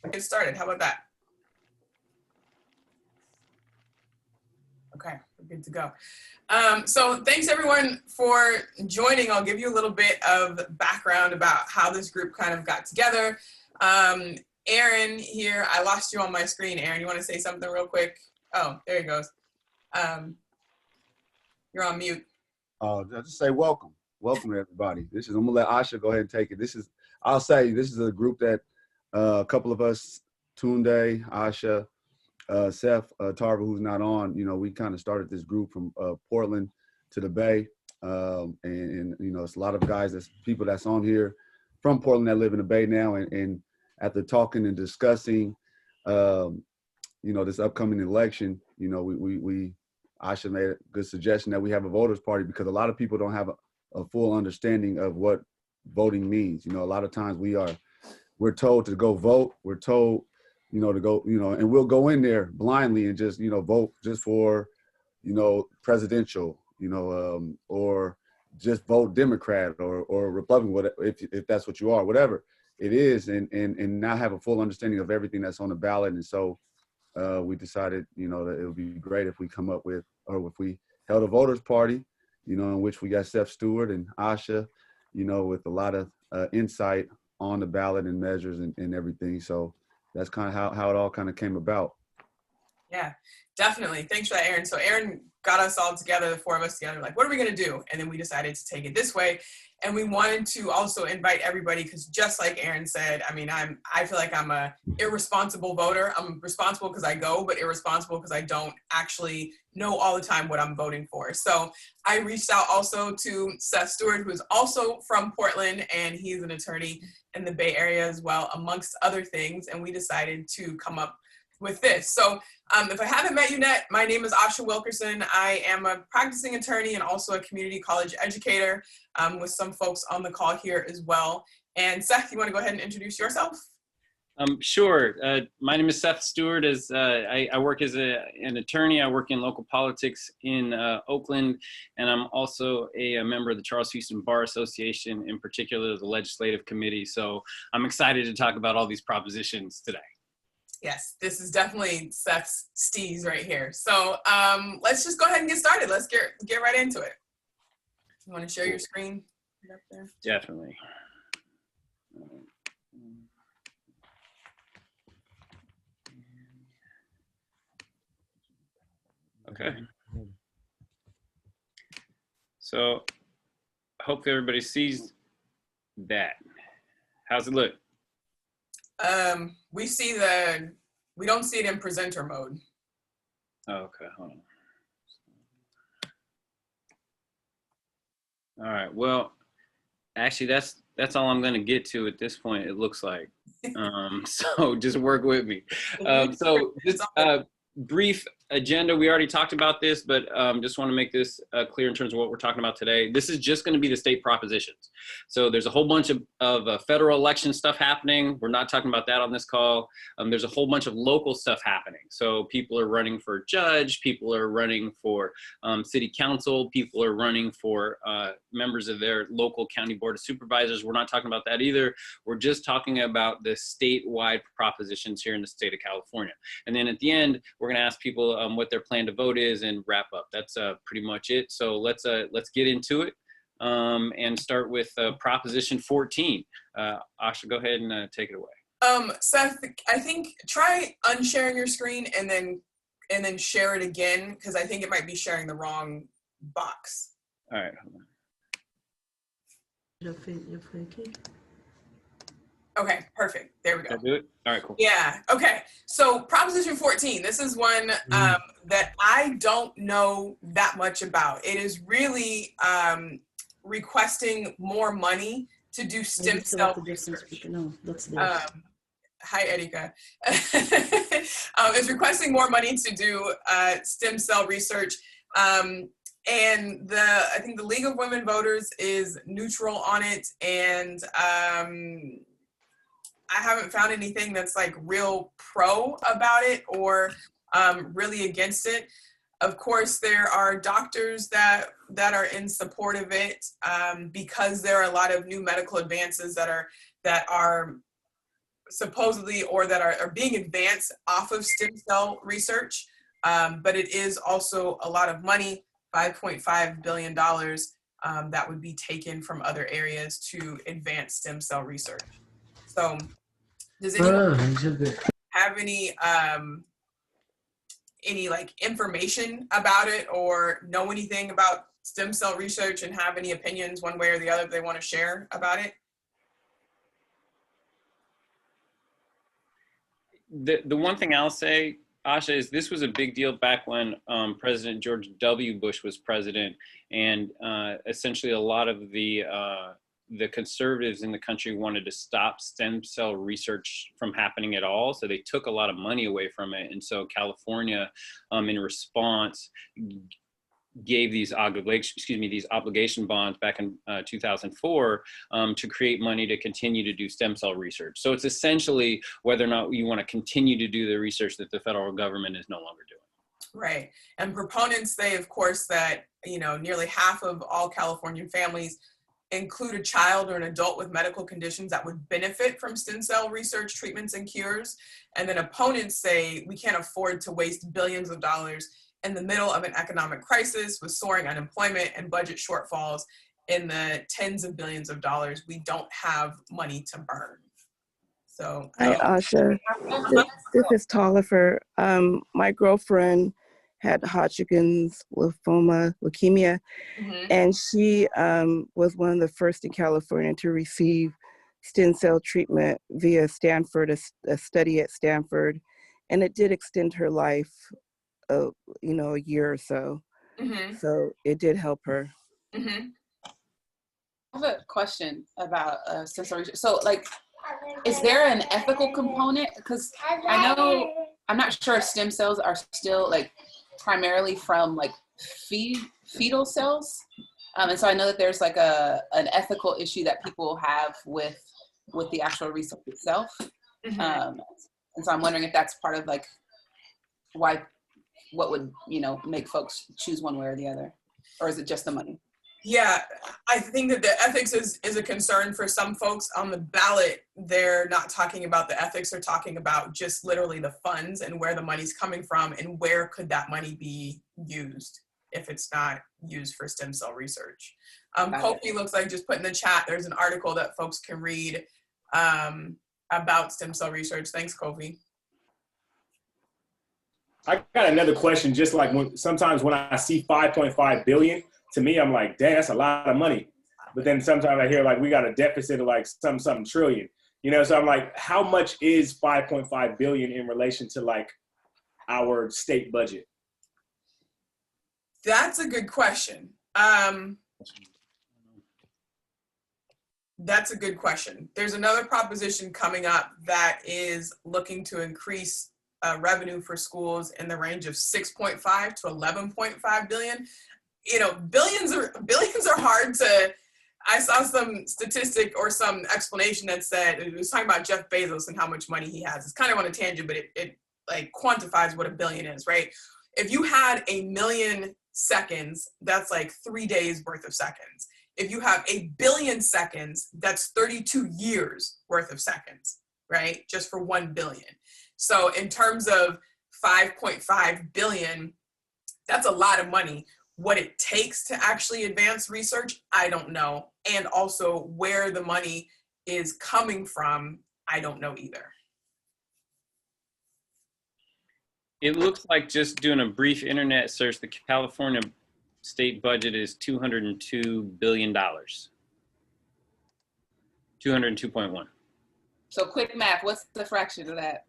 get started. How about that? Okay, we're good to go. So thanks everyone for joining. I'll give you a little bit of background about how this group kind of got together. Aaron here, I lost you on my screen. Aaron, you want to say something real quick? Oh, there he goes. You're on mute. I'll just say welcome. Welcome everybody. I'm gonna let Asha go ahead and take it. I'll say this is a group that a couple of us, Tunde, Asha, Seth, Tarver, who's not on, we kind of started this group from Portland to the Bay. And it's a lot of guys, people that's on here from Portland that live in the Bay now. And after talking and discussing, this upcoming election, Asha made a good suggestion that we have a voters party, because a lot of people don't have a full understanding of what voting means. A lot of times we're told to go vote. We're told, to go, and we'll go in there blindly and just, vote just for, presidential, or just vote Democrat or Republican, whatever, if that's what you are, whatever it is, and not have a full understanding of everything that's on the ballot. And so we decided, that it would be great if we come up with, or if we held a voters party, in which we got Seth Stewart and Asha, with a lot of insight on the ballot and measures and everything. So that's kind of how it all kind of came about. Yeah, definitely. Thanks for that, Aaron. So Aaron got us all together, the four of us together, like, what are we going to do? And then we decided to take it this way. And we wanted to also invite everybody, because just like Aaron said, I feel like I'm a irresponsible voter. I'm responsible because I go, but irresponsible because I don't actually know all the time what I'm voting for. So I reached out also to Seth Stewart, who is also from Portland, and he's an attorney in the Bay Area as well, amongst other things. And we decided to come up with this. So if I haven't met you yet, my name is Asha Wilkerson. I am a practicing attorney and also a community college educator, with some folks on the call here as well. And Seth, you want to go ahead and introduce yourself? Sure. My name is Seth Stewart. I work as an attorney. I work in local politics in Oakland, and I'm also a member of the Charles Houston Bar Association, in particular the legislative committee. So I'm excited to talk about all these propositions today. Yes, this is definitely Seth's steez right here. So let's just go ahead and get started. Let's get right into it. You want to share your screen up there? Definitely. Okay. So hopefully everybody sees that. How's it look? We don't see it in presenter mode. Oh, okay, hold on. All right, well, actually that's all I'm gonna get to at this point, it looks like. So just work with me. So this brief agenda, we already talked about this, but just want to make this clear in terms of what we're talking about today. This is just going to be the state propositions. So there's a whole bunch of federal election stuff happening. We're not talking about that on this call. There's a whole bunch of local stuff happening. So people are running for judge, people are running for city council, people are running for members of their local county board of supervisors. We're not talking about that either. We're just talking about the statewide propositions here in the state of California. And then at the end, we're going to ask people what their plan to vote is and wrap up. That's pretty much it. So let's get into it and start with Proposition 14. Asha, go ahead and take it away. Seth, I think try unsharing your screen and then share it again, because I think it might be sharing the wrong box. All right. Hold on. Okay, perfect. There we go. Did I do it? All right, cool. Yeah, okay. So Proposition 14, this is one that I don't know that much about. It is really requesting more money to do stem cell research. No, hi, Erika. It's requesting more money to do stem cell research. And I think the League of Women Voters is neutral on it, and I haven't found anything that's like real pro about it or really against it. Of course, there are doctors that are in support of it because there are a lot of new medical advances that are supposedly or that are being advanced off of stem cell research. But it is also a lot of money, $5.5 billion, that would be taken from other areas to advance stem cell research. So does anyone have any like information about it or know anything about stem cell research and have any opinions one way or the other they want to share about it? The one thing I'll say, Asha, is this was a big deal back when President George W. Bush was president, and essentially a lot of the conservatives in the country wanted to stop stem cell research from happening at all. So they took a lot of money away from it, and so California, in response, gave these obligation bonds back in 2004 to create money to continue to do stem cell research. So it's essentially whether or not you want to continue to do the research that the federal government is no longer doing. Right. And proponents say, of course, that, you know, nearly half of all Californian families include a child or an adult with medical conditions that would benefit from stem cell research, treatments, and cures. And then opponents say we can't afford to waste billions of dollars in the middle of an economic crisis with soaring unemployment and budget shortfalls in the tens of billions of dollars. We don't have money to burn. So, hi, Asha. This is Tolliver. My girlfriend had Hodgkin's lymphoma, leukemia, and she was one of the first in California to receive stem cell treatment via Stanford, a study at Stanford, and it did extend her life a year or so. So it did help her. I have a question about stem cell research. So, like, is there an ethical component? Because I know, I'm not sure if stem cells are still like primarily from like fetal cells, and so I know that there's like an ethical issue that people have with the actual research itself, and so I'm wondering if that's part of like what would, make folks choose one way or the other, or is it just the money? Yeah, I think that the ethics is a concern for some folks. On the ballot, they're not talking about the ethics, they're talking about just literally the funds and where the money's coming from and where could that money be used if it's not used for stem cell research. Kofi looks like just put in the chat, there's an article that folks can read about stem cell research. Thanks, Kofi. I got another question. Just like sometimes when I see 5.5 billion, to me, I'm like, dang, that's a lot of money. But then sometimes I hear like we got a deficit of like something trillion, so I'm like, how much is 5.5 billion in relation to like our state budget? That's a good question. That's a good question. There's another proposition coming up that is looking to increase revenue for schools in the range of 6.5 to 11.5 billion. Billions are hard to. I saw some statistic or some explanation that said it was talking about Jeff Bezos and how much money he has. It's kind of on a tangent, but it like quantifies what a billion is, right? If you had 1 million seconds, that's like 3 days worth of seconds. If you have 1 billion seconds, that's 32 years worth of seconds, right? Just for 1 billion. So in terms of 5.5 billion, that's a lot of money. What it takes to actually advance research, I don't know. And also where the money is coming from, I don't know either. It looks like, just doing a brief internet search, the California state budget is $202 billion. 202.1. So quick math, what's the fraction of that?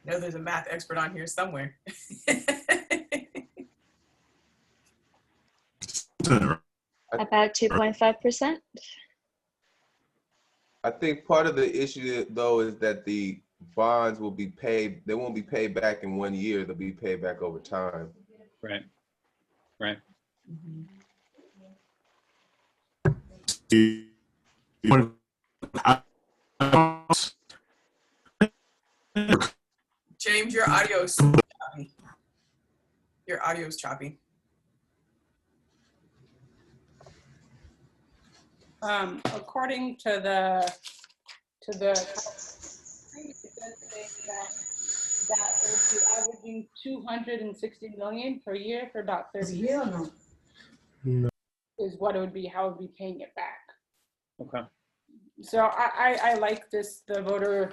I know there's a math expert on here somewhere. About 2.5%. I think part of the issue, though, is that the bonds will be paid. They won't be paid back in 1 year. They'll be paid back over time. Right. Right. James, your audio is choppy. Your audio is choppy. According to the it does say that it will be averaging 260 million per year for about 30 years. Is what it would be, how it would be paying it back. Okay. So I like this, the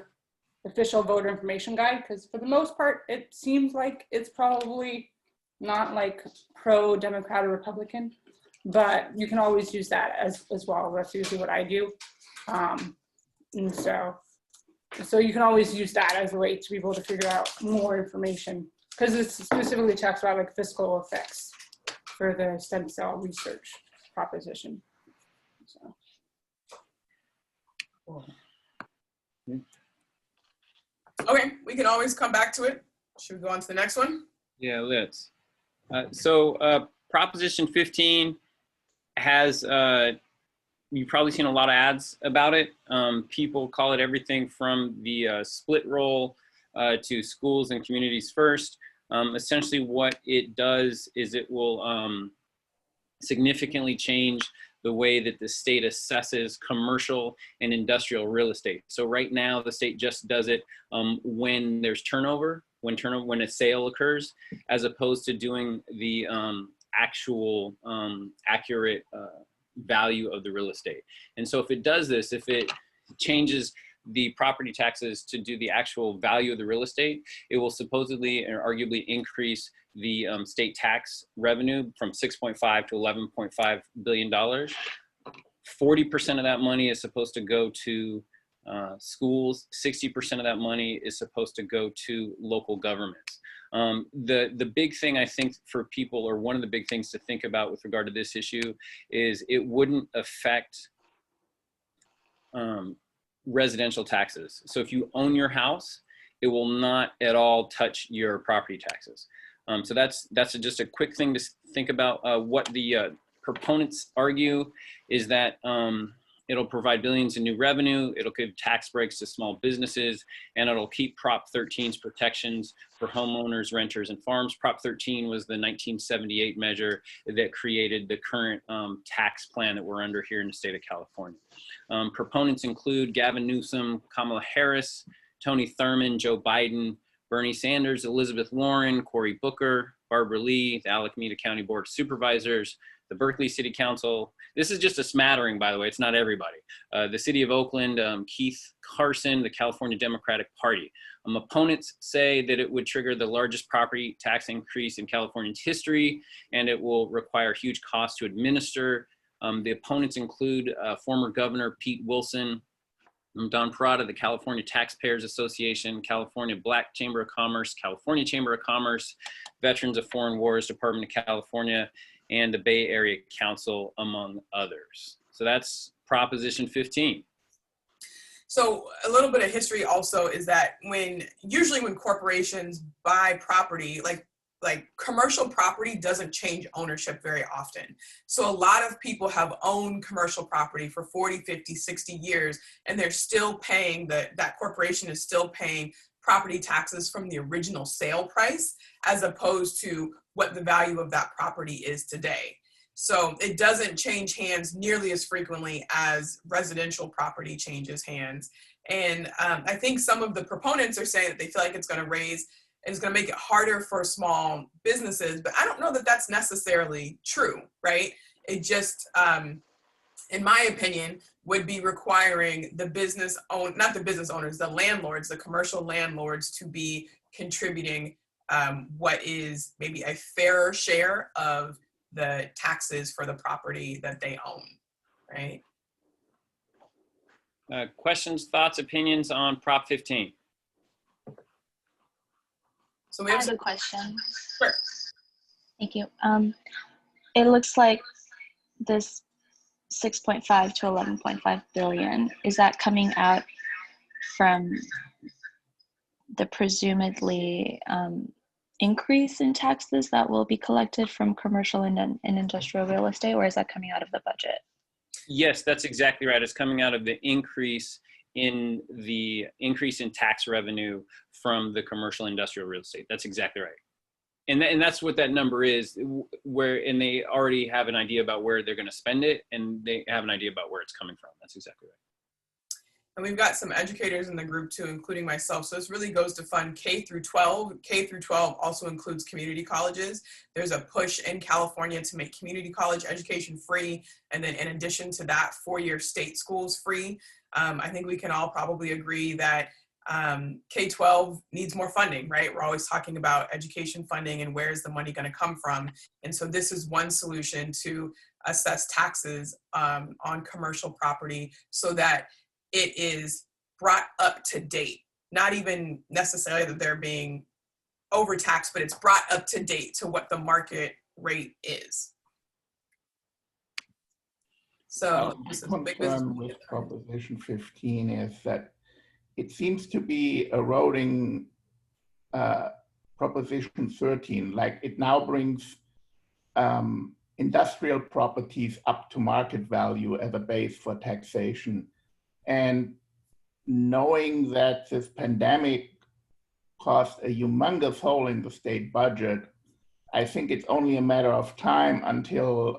official voter information guide, because for the most part, it seems like it's probably not like pro-Democrat or Republican, but you can always use that as well. That's usually what I do. And so you can always use that as a way to be able to figure out more information, because it specifically talks about like fiscal effects for the stem cell research proposition. So. Okay, we can always come back to it. Should we go on to the next one? Yeah, let's. Proposition 15 has, you've probably seen a lot of ads about it. People call it everything from the split roll to schools and communities first. Essentially what it does is it will significantly change the way that the state assesses commercial and industrial real estate. So right now the state just does it when there's turnover, when a sale occurs, as opposed to doing the actual accurate value of the real estate. And so if it does this, if it changes the property taxes to do the actual value of the real estate, it will supposedly and arguably increase the state tax revenue from $6.5 to $11.5 billion. 40% of that money is supposed to go to schools. 60% of that money is supposed to go to local governments. The big thing I think for people, or one of the big things to think about with regard to this issue, is it wouldn't affect residential taxes. So if you own your house, it will not at all touch your property taxes. So that's just a quick thing to think about. What the proponents argue is that it'll provide billions in new revenue, it'll give tax breaks to small businesses, and it'll keep Prop 13's protections for homeowners, renters, and farms. Prop 13 was the 1978 measure that created the current tax plan that we're under here in the state of California. Proponents include Gavin Newsom, Kamala Harris, Tony Thurmond, Joe Biden, Bernie Sanders, Elizabeth Warren, Cory Booker, Barbara Lee, the Alameda County Board of Supervisors, the Berkeley City Council. This is just a smattering, by the way, it's not everybody. The City of Oakland, Keith Carson, the California Democratic Party. Opponents say that it would trigger the largest property tax increase in California's history, and it will require huge costs to administer. The opponents include former Governor Pete Wilson, Don Parada, the California Taxpayers Association, California Black Chamber of Commerce, California Chamber of Commerce, Veterans of Foreign Wars Department of California, and the Bay Area Council, among others. So that's Proposition 15. So a little bit of history also is that usually when corporations buy property, like commercial property doesn't change ownership very often. So a lot of people have owned commercial property for 40, 50, 60 years, and they're still paying, that corporation is still paying property taxes from the original sale price, as opposed to what the value of that property is today. So it doesn't change hands nearly as frequently as residential property changes hands. And I think some of the proponents are saying that they feel like it's going to make it harder for small businesses, but I don't know that that's necessarily true, right? It just, in my opinion, would be requiring the the landlords, the commercial landlords, to be contributing what is maybe a fairer share of the taxes for the property that they own, right? Questions, thoughts, opinions on Prop 15? So we I have have a question. Sure. Thank you. It looks like this 6.5 to 11.5 billion, is that coming out from the presumably increase in taxes that will be collected from commercial and industrial real estate, or is that coming out of the budget? Yes, that's exactly right. It's coming out of the increase in tax revenue from the commercial industrial real estate. That's exactly right. And that's what that number is, and they already have an idea about where they're going to spend it, and they have an idea about where it's coming from. That's exactly right. And we've got some educators in the group too, including myself. So this really goes to fund K through 12. K through 12 also includes community colleges. There's a push in California to make community college education free. And then in addition to that, 4-year state schools free. I think we can all probably agree that K-12 needs more funding, right? We're always talking about education funding and where's the money going to come from. And so this is one solution to assess taxes on commercial property so that it is brought up to date, not even necessarily that they're being overtaxed, but it's brought up to date to what the market rate is. So this is a big concern with Proposition 15 is that it seems to be eroding Proposition 13. Like it now brings industrial properties up to market value as a base for taxation. And knowing that this pandemic caused a humongous hole in the state budget, I think it's only a matter of time until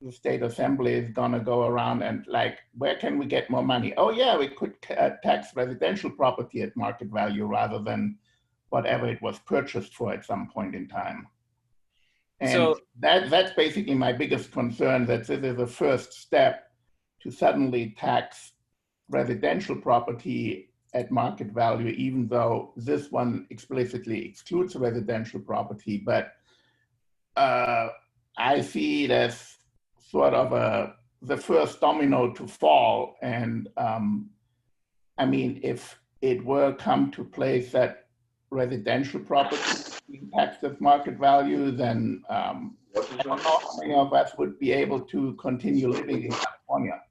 the state assembly is gonna go around and like, where can we get more money? Oh yeah, we could tax residential property at market value rather than whatever it was purchased for at some point in time. And so that's basically my biggest concern, that this is the first step to suddenly tax residential property at market value, even though this one explicitly excludes residential property. But I see it as sort of the first domino to fall. And I mean, if it were come to place that residential property being taxed at market value, then I don't know how many of us would be able to continue living in California.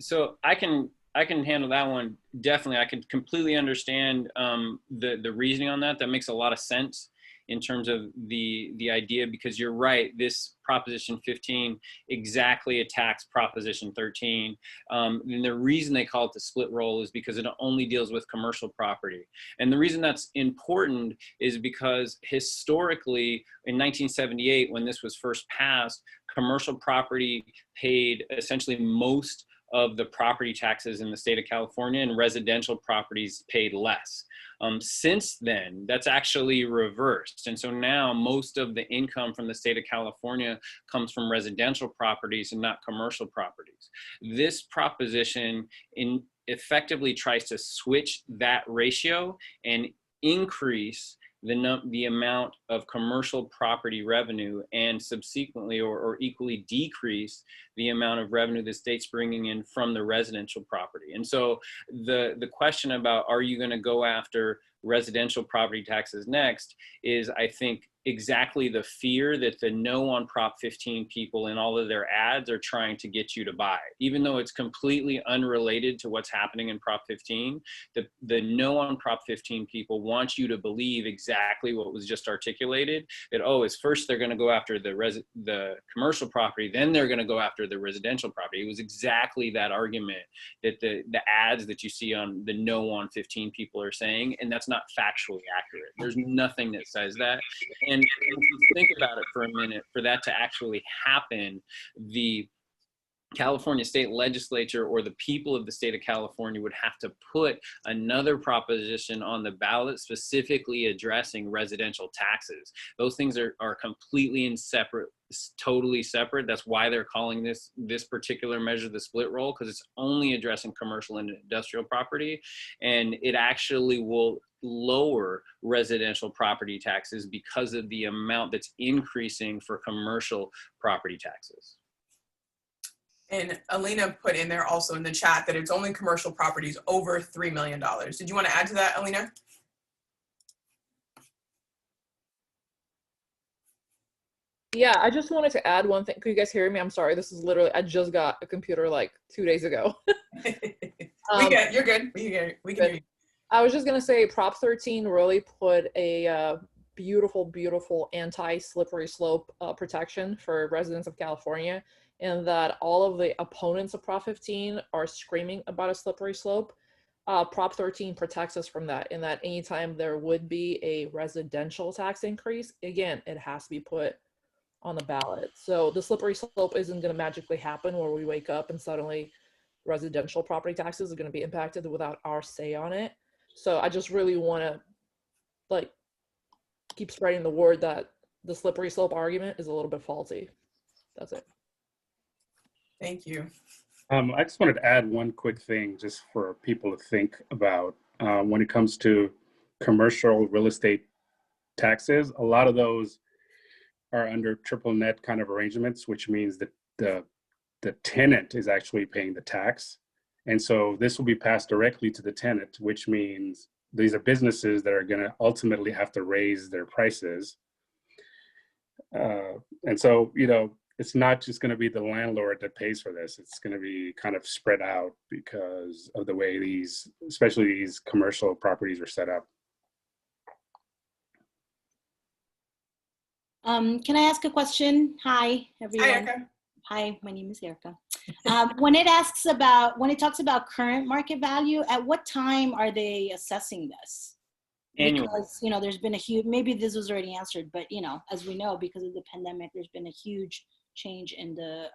So I can handle that one. Definitely, I can completely understand the reasoning on that. That makes a lot of sense in terms of the idea, because you're right. This Proposition 15 exactly attacks Proposition 13. And the reason they call it the split roll is because it only deals with commercial property. And the reason that's important is because historically, in 1978, when this was first passed, commercial property paid essentially most of the property taxes in the state of California, and residential properties paid less. Since then, that's actually reversed. And so now most of the income from the state of California comes from residential properties and not commercial properties. This proposition effectively tries to switch that ratio and increase the amount of commercial property revenue, and subsequently or equally decrease the amount of revenue the state's bringing in from the residential property. And so the question about, are you going to go after residential property taxes next, is I think exactly the fear that the no on Prop 15 people in all of their ads are trying to get you to buy. Even though it's completely unrelated to what's happening in Prop 15, the no on Prop 15 people want you to believe exactly what was just articulated, that, oh, it's first they're going to go after the commercial property, then they're going to go after the residential property. It was exactly that argument that the ads that you see on the no on 15 people are saying, and that's not factually accurate. There's nothing that says that. And if you think about it for a minute, for that to actually happen, the California state legislature or the people of the state of California would have to put another proposition on the ballot specifically addressing residential taxes. Those things are completely totally separate. That's why they're calling this particular measure the split roll, because it's only addressing commercial and industrial property, and it actually will lower residential property taxes because of the amount that's increasing for commercial property taxes. And Alina put in there also in the chat that it's only commercial properties over $3 million. Did you want to add to that, Alina? Yeah, I just wanted to add one thing. Could you guys hear me? I'm sorry. This is literally, I just got a computer like 2 days ago. You're good. We can hear you. I was just going to say Prop 13 really put a beautiful, beautiful anti-slippery slope protection for residents of California, and that all of the opponents of Prop 15 are screaming about a slippery slope. Prop 13 protects us from that, in that anytime there would be a residential tax increase, again, it has to be put on the ballot. So the slippery slope isn't going to magically happen where we wake up and suddenly residential property taxes are going to be impacted without our say on it. So I just really want to like keep spreading the word that the slippery slope argument is a little bit faulty. That's it. Thank you. I just wanted to add one quick thing just for people to think about when it comes to commercial real estate taxes. A lot of those are under triple net kind of arrangements, which means that the tenant is actually paying the tax. And so this will be passed directly to the tenant, which means these are businesses that are going to ultimately have to raise their prices. And so, you know, it's not just going to be the landlord that pays for this. It's going to be kind of spread out because of the way these, especially these commercial properties are set up. Can I ask a question? Hi, everyone. Hi, Erica. Hi, my name is Erica. When it talks about current market value, at what time are they assessing this? Annually. Because, you know, there's been a huge, maybe this was already answered, but, you know, as we know, because of the pandemic, there's been a huge change in the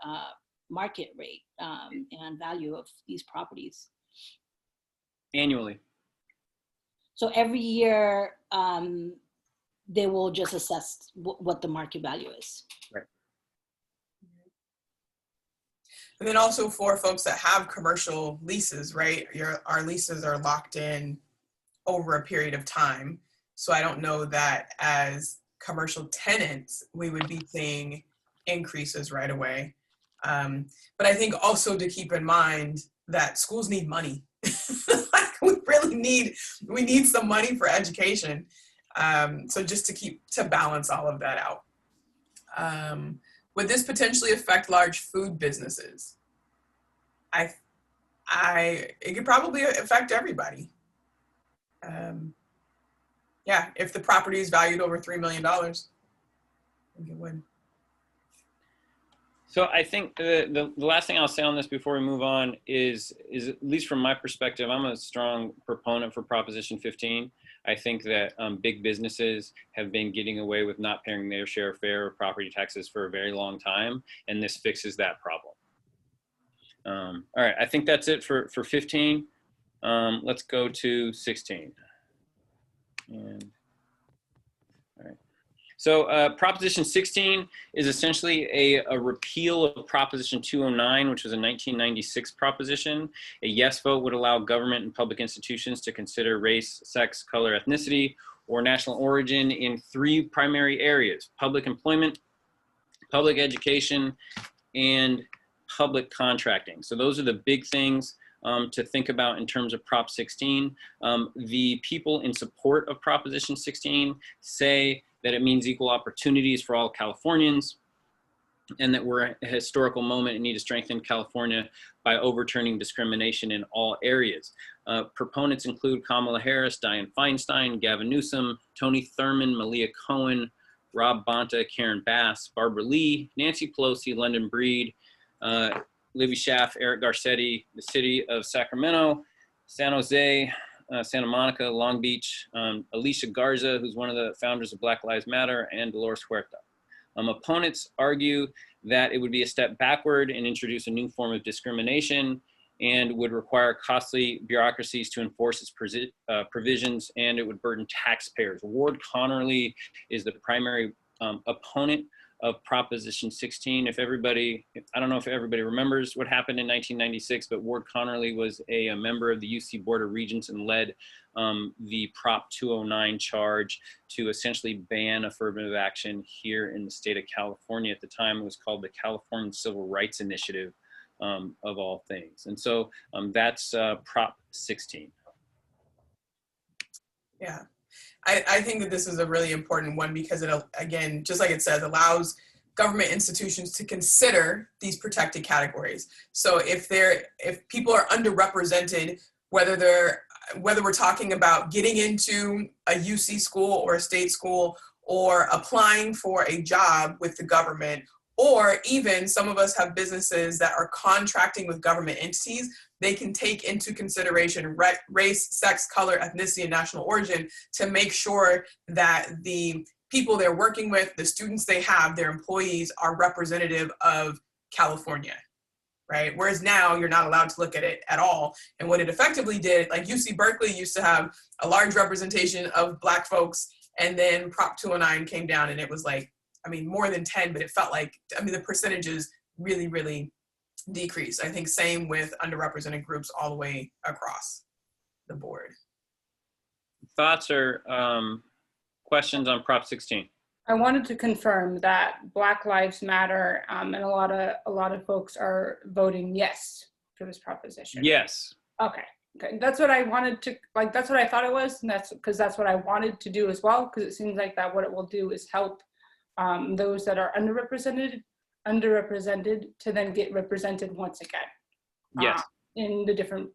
market rate and value of these properties. Annually. So every year, they will just assess what the market value is. Right. And then also for folks that have commercial leases, right? Our leases are locked in over a period of time. So I don't know that as commercial tenants, we would be seeing increases right away. But I think also to keep in mind that schools need money. we need some money for education. So just to balance all of that out. Would this potentially affect large food businesses? It could probably affect everybody. Yeah, if the property is valued over $3 million, I think it would. So I think the last thing I'll say on this before we move on is at least from my perspective, I'm a strong proponent for Proposition 15. I think that big businesses have been getting away with not paying their share of fair property taxes for a very long time, and this fixes that problem. All right, I think that's it for 15. Let's go to 16. And, all right. So Proposition 16 is essentially a repeal of Proposition 209, which was a 1996 proposition. A yes vote would allow government and public institutions to consider race, sex, color, ethnicity, or national origin in 3 primary areas: public employment, public education, and public contracting. So those are the big things to think about in terms of Prop 16. The people in support of Proposition 16 say that it means equal opportunities for all Californians, and that we're at a historical moment and need to strengthen California by overturning discrimination in all areas. Proponents include Kamala Harris, Dianne Feinstein, Gavin Newsom, Tony Thurmond, Malia Cohen, Rob Bonta, Karen Bass, Barbara Lee, Nancy Pelosi, London Breed, Libby Schaaf, Eric Garcetti, the city of Sacramento, San Jose, Santa Monica, Long Beach, Alicia Garza, who's one of the founders of Black Lives Matter, and Dolores Huerta. Opponents argue that it would be a step backward and introduce a new form of discrimination and would require costly bureaucracies to enforce its provisions, and it would burden taxpayers. Ward Connerly is the primary opponent of Proposition 16. I don't know if everybody remembers what happened in 1996, but Ward Connerly was a member of the UC Board of Regents and led the Prop 209 charge to essentially ban affirmative action here in the state of California. At the time, it was called the California Civil Rights Initiative, of all things. And so that's Prop 16. Yeah. I think that this is a really important one because it, again, just like it says, allows government institutions to consider these protected categories. So if people are underrepresented, whether we're talking about getting into a UC school or a state school or applying for a job with the government Or even some of us have businesses that are contracting with government entities. They can take into consideration race, sex, color, ethnicity, and national origin to make sure that the people they're working with, the students they have, their employees are representative of California, right? Whereas now you're not allowed to look at it at all. And what it effectively did, like UC Berkeley used to have a large representation of Black folks, and then Prop 209 came down and it was like, I mean, more than 10, but it felt like, I mean, the percentages really, really decreased. I think same with underrepresented groups all the way across the board. Thoughts or questions on Prop 16? I wanted to confirm that Black Lives Matter and a lot of folks are voting yes for this proposition. Yes. Okay. Okay. That's what I wanted to, like, that's what I thought it was. And that's because that's what I wanted to do as well. Because it seems like that what it will do is help those that are underrepresented to then get represented once again. Yes. In the different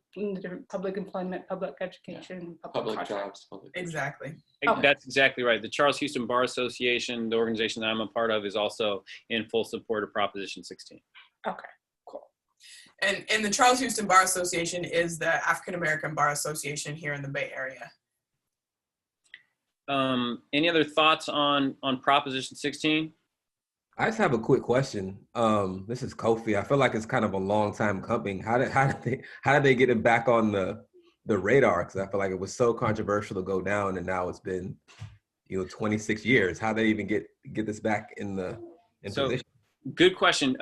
public employment, public education, public jobs. Exactly. Okay. That's exactly right. The Charles Houston Bar Association, the organization that I'm a part of, is also in full support of Proposition 16. Okay, cool. And the Charles Houston Bar Association is the African American Bar Association here in the Bay Area. Any other thoughts on Proposition 16? I just have a quick question. This is Kofi. I feel like it's kind of a long time coming. How did they get it back on the radar? Because I feel like it was so controversial to go down, and now it's been 26 years. How did they even get this back in position? Good question.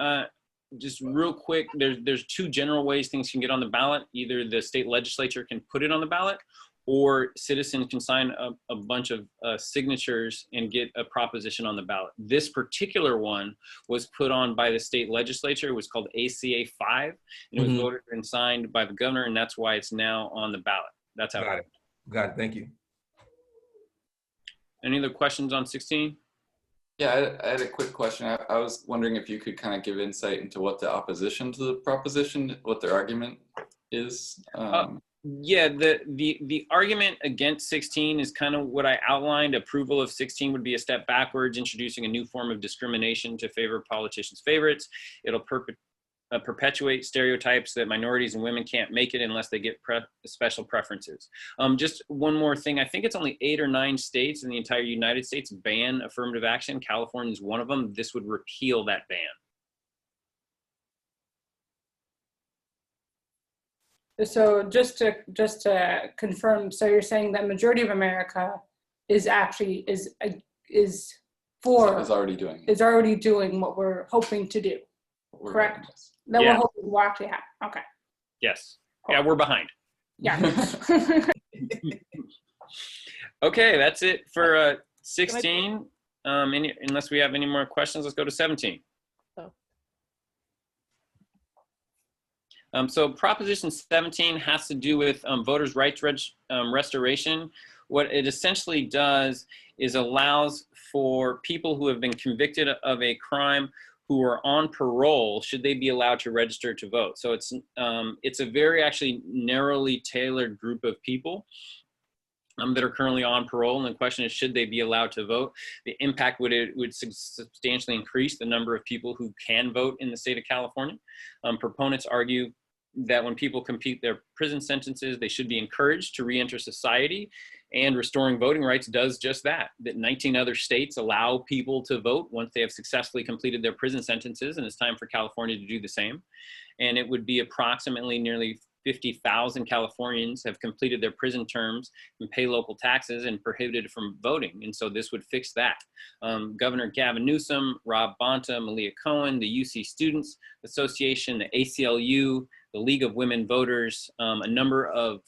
Just real quick, there's two general ways things can get on the ballot. Either the state legislature can put it on the ballot, or citizens can sign a bunch of signatures and get a proposition on the ballot. This particular one was put on by the state legislature. It was called ACA 5, and it was voted and signed by the governor, and that's why it's now on the ballot. That's how it Got it. Thank you. Any other questions on 16? Yeah, I had a quick question. I was wondering if you could kind of give insight into what the opposition to the proposition, what their argument is. Yeah, the argument against 16 is kind of what I outlined. Approval of 16 would be a step backwards, introducing a new form of discrimination to favor politicians' favorites. It'll perpetuate stereotypes that minorities and women can't make it unless they get special preferences. Just one more thing. I think it's only 8 or 9 states in the entire United States ban affirmative action. California is one of them. This would repeal that ban. So just to confirm, so you're saying that majority of America is actually already doing what we're hoping to do, correct? That Yeah. we're hoping will actually happen. Okay. Yes. Yeah, we're behind. Yeah. Okay, that's it for 16. Unless we have any more questions, let's go to 17. So Proposition 17 has to do with voters' rights restoration. What it essentially does is allows for people who have been convicted of a crime who are on parole, should they be allowed to register to vote. So it's a very actually narrowly tailored group of people that are currently on parole, and the question is, should they be allowed to vote? The impact would substantially increase the number of people who can vote in the state of California. Proponents argue that when people complete their prison sentences, they should be encouraged to re-enter society, and restoring voting rights does just that. That 19 other states allow people to vote once they have successfully completed their prison sentences, and it's time for California to do the same. And it would be approximately nearly 50,000 Californians have completed their prison terms and pay local taxes and prohibited from voting. And so this would fix that. Governor Gavin Newsom, Rob Bonta, Malia Cohen, the UC Students Association, the ACLU, the League of Women Voters, a number of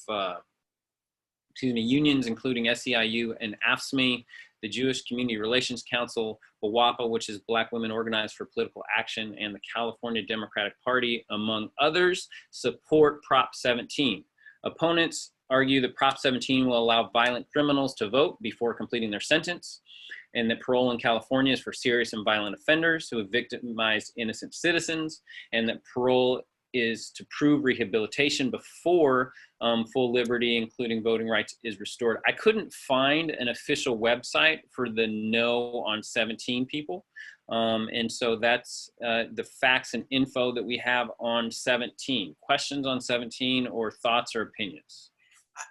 unions, including SEIU and AFSCME, the Jewish Community Relations Council, BWAPA, which is Black Women Organized for Political Action, and the California Democratic Party, among others, support Prop 17. Opponents argue that Prop 17 will allow violent criminals to vote before completing their sentence, and that parole in California is for serious and violent offenders who have victimized innocent citizens, and that parole is to prove rehabilitation before full liberty, including voting rights, is restored. I couldn't find an official website for the no on 17 people. And so that's the facts and info that we have on 17. Questions on 17 or thoughts or opinions?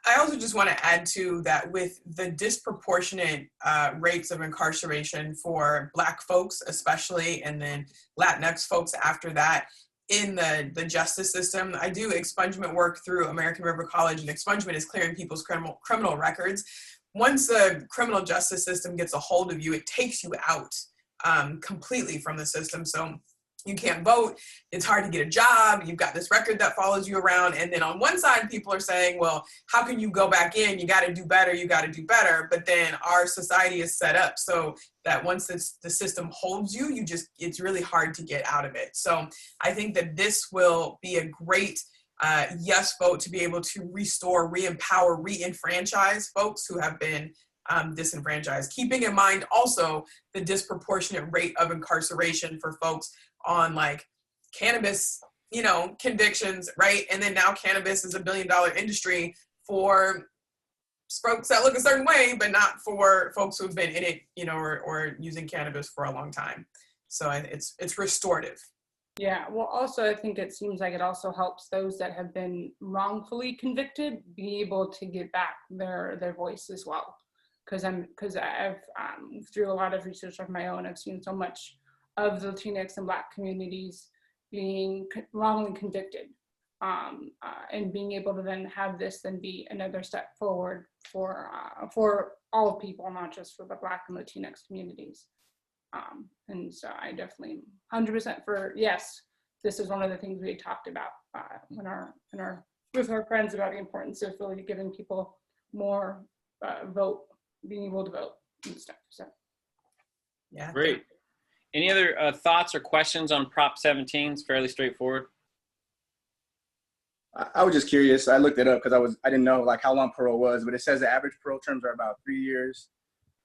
I also just want to add to that with the disproportionate rates of incarceration for Black folks, especially, and then Latinx folks after that in the justice system. I do expungement work through American River College, and expungement is clearing people's criminal records. Once the criminal justice system gets a hold of you, it takes you out completely from the system. So you can't vote, it's hard to get a job, you've got this record that follows you around. And then on one side, people are saying, well, how can you go back in? You got to do better, you got to do better. But then our society is set up so that once the system holds you, it's really hard to get out of it. So I think that this will be a great yes vote to be able to restore, re-empower, re-enfranchise folks who have been disenfranchised. Keeping in mind also the disproportionate rate of incarceration for folks on like cannabis, convictions, right? And then now cannabis is $1 billion industry for folks that look a certain way, but not for folks who've been in it, or using cannabis for a long time. So it's restorative. Yeah, well, also, I think it seems like it also helps those that have been wrongfully convicted be able to get back their voice as well. Because I've through a lot of research of my own, I've seen so much of the Latinx and Black communities being wrongly convicted, and being able to then have this then be another step forward for all people, not just for the Black and Latinx communities. And so I definitely 100% for yes. This is one of the things we talked about with our friends about the importance of really giving people more being able to vote and stuff. So yeah, great. Any other thoughts or questions on Prop 17? It's fairly straightforward. I was just curious. I looked it up because I didn't know like how long parole was, but it says the average parole terms are about 3 years.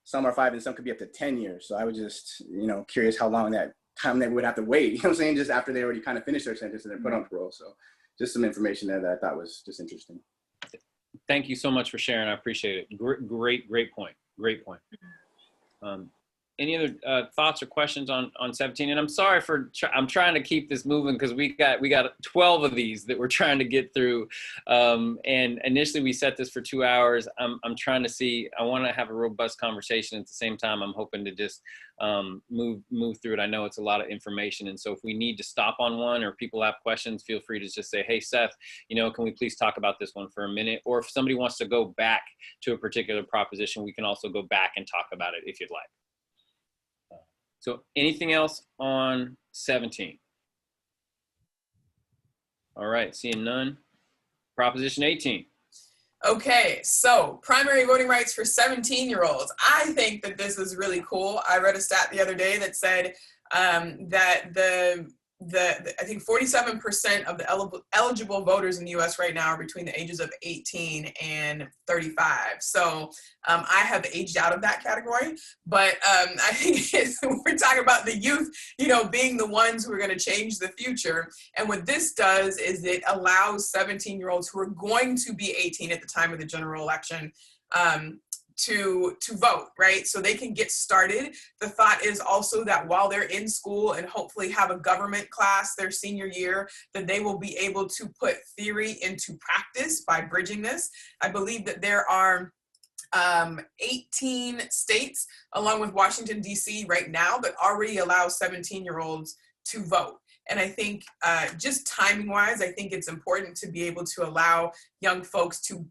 Some are 5 and some could be up to 10 years. So I was just, curious how long that time they would have to wait, what I'm saying, just after they already kind of finished their sentence and they're put on parole. So just some information there that I thought was just interesting. Thank you so much for sharing. I appreciate it. Great point. Great point. Any other thoughts or questions on 17? And I'm sorry I'm trying to keep this moving because we got 12 of these that we're trying to get through. And initially we set this for 2 hours. I'm trying to see, I want to have a robust conversation at the same time. I'm hoping to just move through it. I know it's a lot of information. And so if we need to stop on one or people have questions, feel free to just say, hey, Seth, can we please talk about this one for a minute? Or if somebody wants to go back to a particular proposition, we can also go back and talk about it if you'd like. So anything else on 17? All right, seeing none. Proposition 18. Okay, so primary voting rights for 17-year-olds. I think that this is really cool. I read a stat the other day that said that I think 47% of the eligible voters in the U.S. right now are between the ages of 18 and 35. So I have aged out of that category, but I think we're talking about the youth, being the ones who are going to change the future. And what this does is it allows 17-year-olds who are going to be 18 at the time of the general election to vote, right? So they can get started. The thought is also that while they're in school and hopefully have a government class their senior year, that they will be able to put theory into practice by bridging this. I believe that there are 18 states, along with Washington, D.C. right now, that already allow 17-year-olds to vote. And I think just timing wise, I think it's important to be able to allow young folks to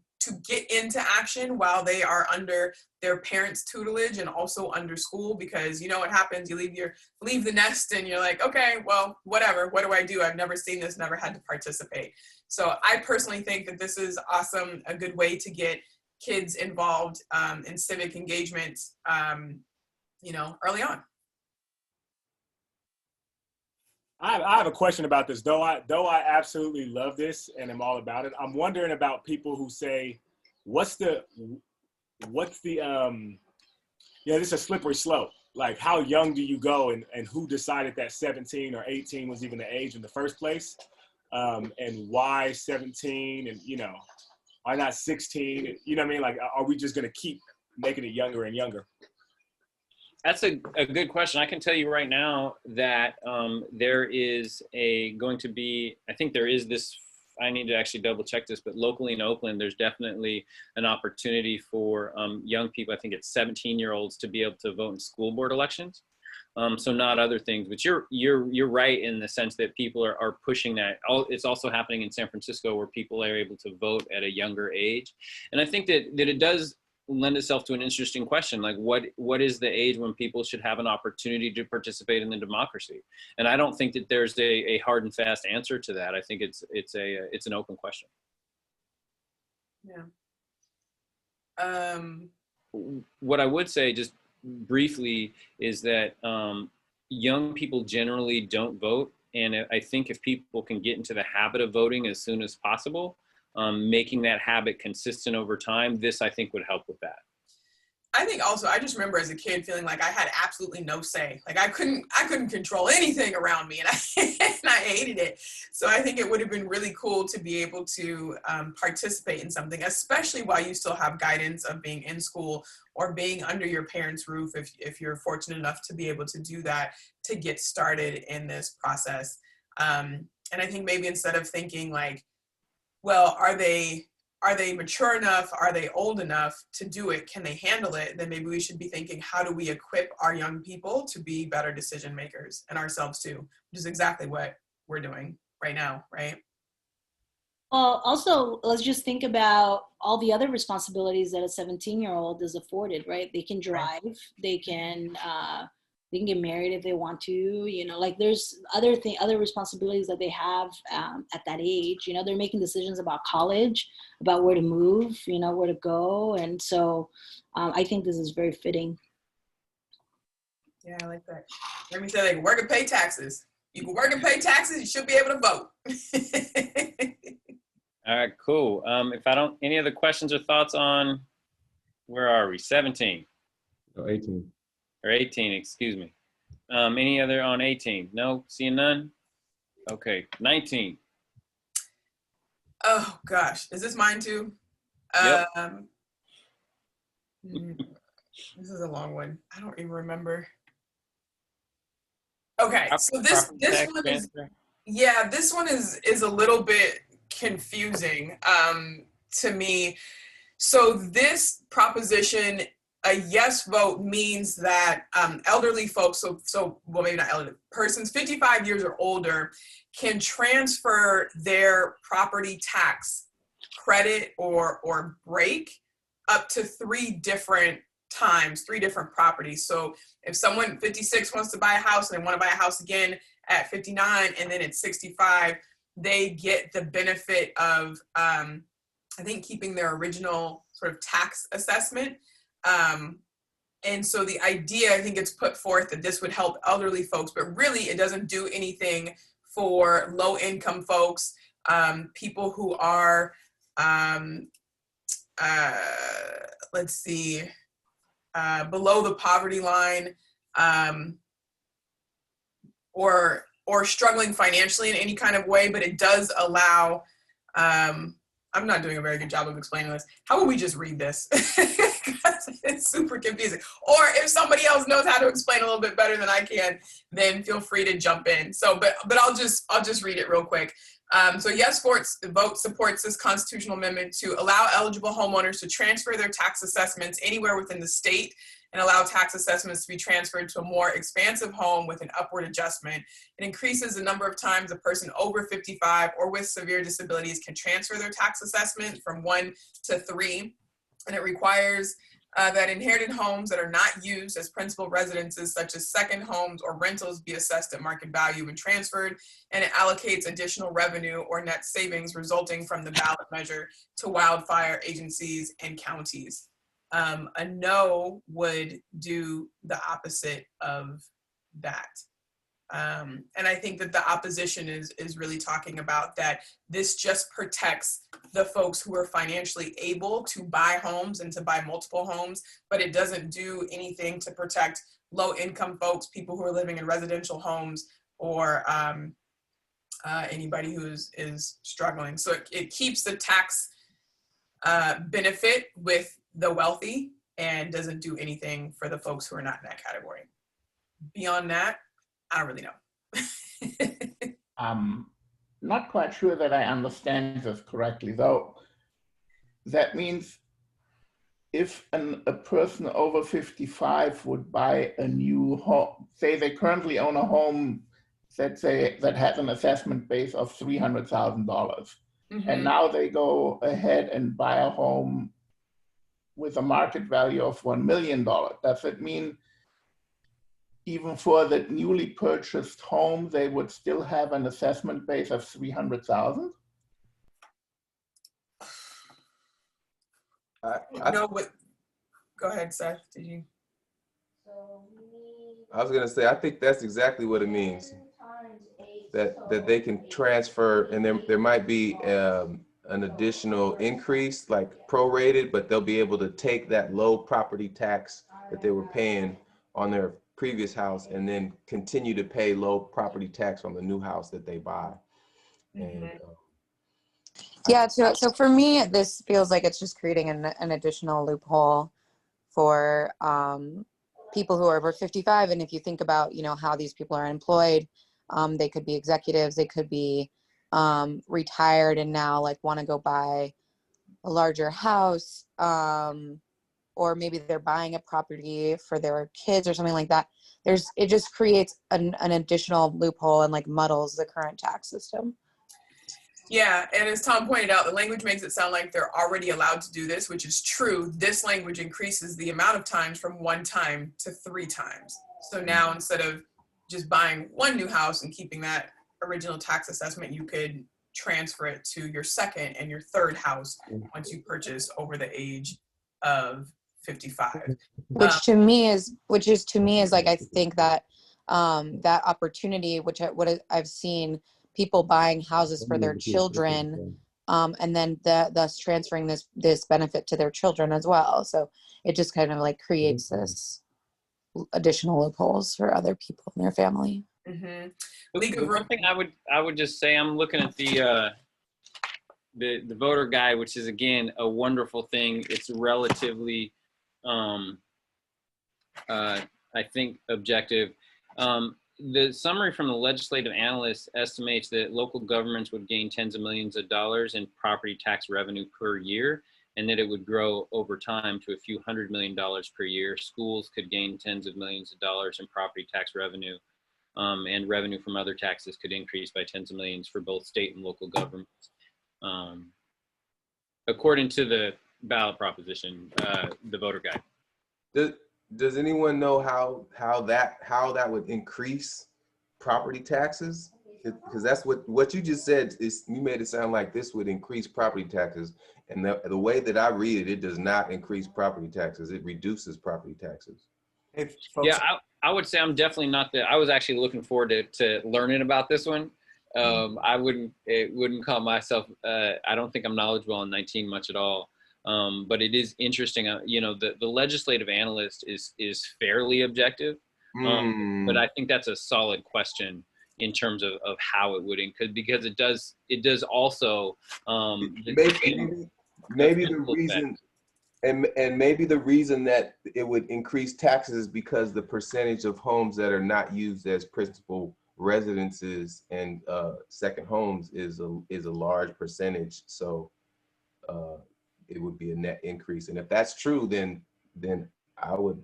get into action while they are under their parents' tutelage and also under school, because what happens, you leave the nest and you're like, okay, well, whatever, what do I do? I've never seen this, never had to participate. So I personally think that this is awesome, a good way to get kids involved in civic engagement, early on. I have a question about this. Though I absolutely love this and am all about it, I'm wondering about people who say, what's the this is a slippery slope. Like, how young do you go, and who decided that 17 or 18 was even the age in the first place? And why 17, and why not 16? You know what I mean? Like, are we just gonna keep making it younger and younger? That's a good question. I can tell you right now that there is going to be, I think there is this, I need to actually double check this, but locally in Oakland, there's definitely an opportunity for young people, I think it's 17-year-olds, to be able to vote in school board elections. So not other things, but you're right in the sense that people are pushing that. It's also happening in San Francisco, where people are able to vote at a younger age. And I think that it does lend itself to an interesting question, like what is the age when people should have an opportunity to participate in the democracy? And I don't think that there's a hard and fast answer to that. I think it's an open question. Yeah. What I would say just briefly is that young people generally don't vote, and I think if people can get into the habit of voting as soon as possible, making that habit consistent over time, this I think would help with that. I think also, I just remember as a kid feeling like I had absolutely no say. Like I couldn't control anything around me, and I hated it. So I think it would have been really cool to be able to participate in something, especially while you still have guidance of being in school or being under your parents' roof, if you're fortunate enough to be able to do that, to get started in this process. And I think maybe instead of thinking like, well, are they mature enough? Are they old enough to do it? Can they handle it? Then maybe we should be thinking, how do we equip our young people to be better decision makers, and ourselves too, which is exactly what we're doing right now, right? Well, also, let's just think about all the other responsibilities that a 17-year-old is afforded, right? They can drive, they can get married if they want to, you know, like there's other responsibilities that they have at that age. You know, they're making decisions about college, about where to move, you know, where to go. And so I think this is very fitting. Yeah, I like that. Let me say, they can work and pay taxes. You can work and pay taxes, you should be able to vote. All right, cool. If I don't, any other questions or thoughts on, where are we? 17. Oh, 18. Or 18, excuse me. Any other on 18? No, seeing none? Okay, 19. Oh gosh, is this mine too? Yep. This is a long one. I don't even remember. Okay, so this one is, yeah, this one is a little bit confusing to me. So this proposition, a yes vote, means that elderly folks, so well, maybe not elderly, persons 55 years or older can transfer their property tax credit or break up to 3 different times, 3 different properties. So if someone 56 wants to buy a house and they want to buy a house again at 59 and then at 65, they get the benefit of, I think, keeping their original sort of tax assessment. And so the idea, I think it's put forth that this would help elderly folks, but really it doesn't do anything for low income folks, people who are, let's see, below the poverty line, or struggling financially in any kind of way, but it does allow, I'm not doing a very good job of explaining this. How about we just read this? It's super confusing. Or if somebody else knows how to explain a little bit better than I can, then feel free to jump in. So, but I'll just read it real quick. So yes vote supports this constitutional amendment to allow eligible homeowners to transfer their tax assessments anywhere within the state and allow tax assessments to be transferred to a more expansive home with an upward adjustment. It increases the number of times a person over 55 or with severe disabilities can transfer their tax assessment from 1 to 3. And it requires that inherited homes that are not used as principal residences, such as second homes or rentals, be assessed at market value and transferred. And it allocates additional revenue or net savings resulting from the ballot measure to wildfire agencies and counties. A no would do the opposite of that. And I think that the opposition is really talking about that this just protects the folks who are financially able to buy homes and to buy multiple homes, but it doesn't do anything to protect low income folks, people who are living in residential homes, or anybody who is struggling. So it keeps the tax benefit with the wealthy, and doesn't do anything for the folks who are not in that category. Beyond that, I don't really know. I'm not quite sure that I understand this correctly, though. That means if a person over 55 would buy a new home, say they currently own a home that has an assessment base of $300,000, and now they go ahead and buy a home with a market value of $1 million. Does it mean even for the newly purchased home, they would still have an assessment base of 300,000? No, but go ahead, Seth. Did you? I was gonna say, I think that's exactly what it means. That they can transfer, and there might be an additional increase, like prorated, but they'll be able to take that low property tax that they were paying on their previous house and then continue to pay low property tax on the new house that they buy. And, yeah, so for me, this feels like it's just creating an additional loophole for people who are over 55. And if you think about, how these people are employed, they could be executives, they could be retired and now like want to go buy a larger house, or maybe they're buying a property for their kids or something like that. It just creates an additional loophole and like muddles the current tax system. Yeah, and as Tom pointed out, the language makes it sound like they're already allowed to do this, which is true. This language increases the amount of times from 1 time to 3 times. So now instead of just buying one new house and keeping that original tax assessment, you could transfer it to your second and your third house once you purchase over the age of 55. Which to me is like, I think that that opportunity, what I've seen people buying houses for their children, and then thus transferring this benefit to their children as well. So it just kind of like creates this additional loopholes for other people in their family. The one thing I would just say, I'm looking at the voter guide, which is again a wonderful thing. It's relatively, I think, objective. The summary from the legislative analyst estimates that local governments would gain tens of millions of dollars in property tax revenue per year, and that it would grow over time to a few $100 million per year. Schools could gain tens of millions of dollars in property tax revenue, and revenue from other taxes could increase by tens of millions for both state and local governments. According to the ballot proposition, the voter guide. Does anyone know how that would increase property taxes? Because that's what you just said. You made it sound like this would increase property taxes, and the way that I read it, it does not increase property taxes. It reduces property taxes. Yeah, I would say I'm definitely not I was actually looking forward to learning about this one. I wouldn't call myself, I don't think I'm knowledgeable on 19 much at all. But it is interesting, the legislative analyst is fairly objective, but I think that's a solid question in terms of how it would increase, because it does also maybe the reason and maybe the reason that it would increase taxes is because the percentage of homes that are not used as principal residences and second homes is a large percentage. So it would be a net increase, and if that's true, then I would,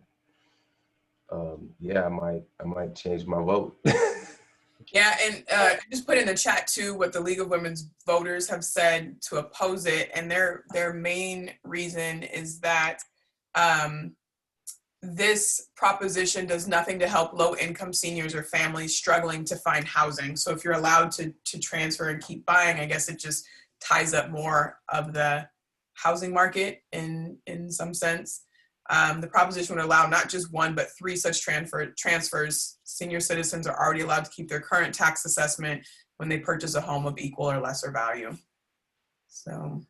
I might change my vote. Yeah, and just put in the chat too what the League of Women's Voters have said to oppose it, and their main reason is that this proposition does nothing to help low-income seniors or families struggling to find housing. So if you're allowed to transfer and keep buying, I guess it just ties up more of the housing market in some sense. The proposition would allow not just 1, but 3 such transfers. Senior citizens are already allowed to keep their current tax assessment when they purchase a home of equal or lesser value. So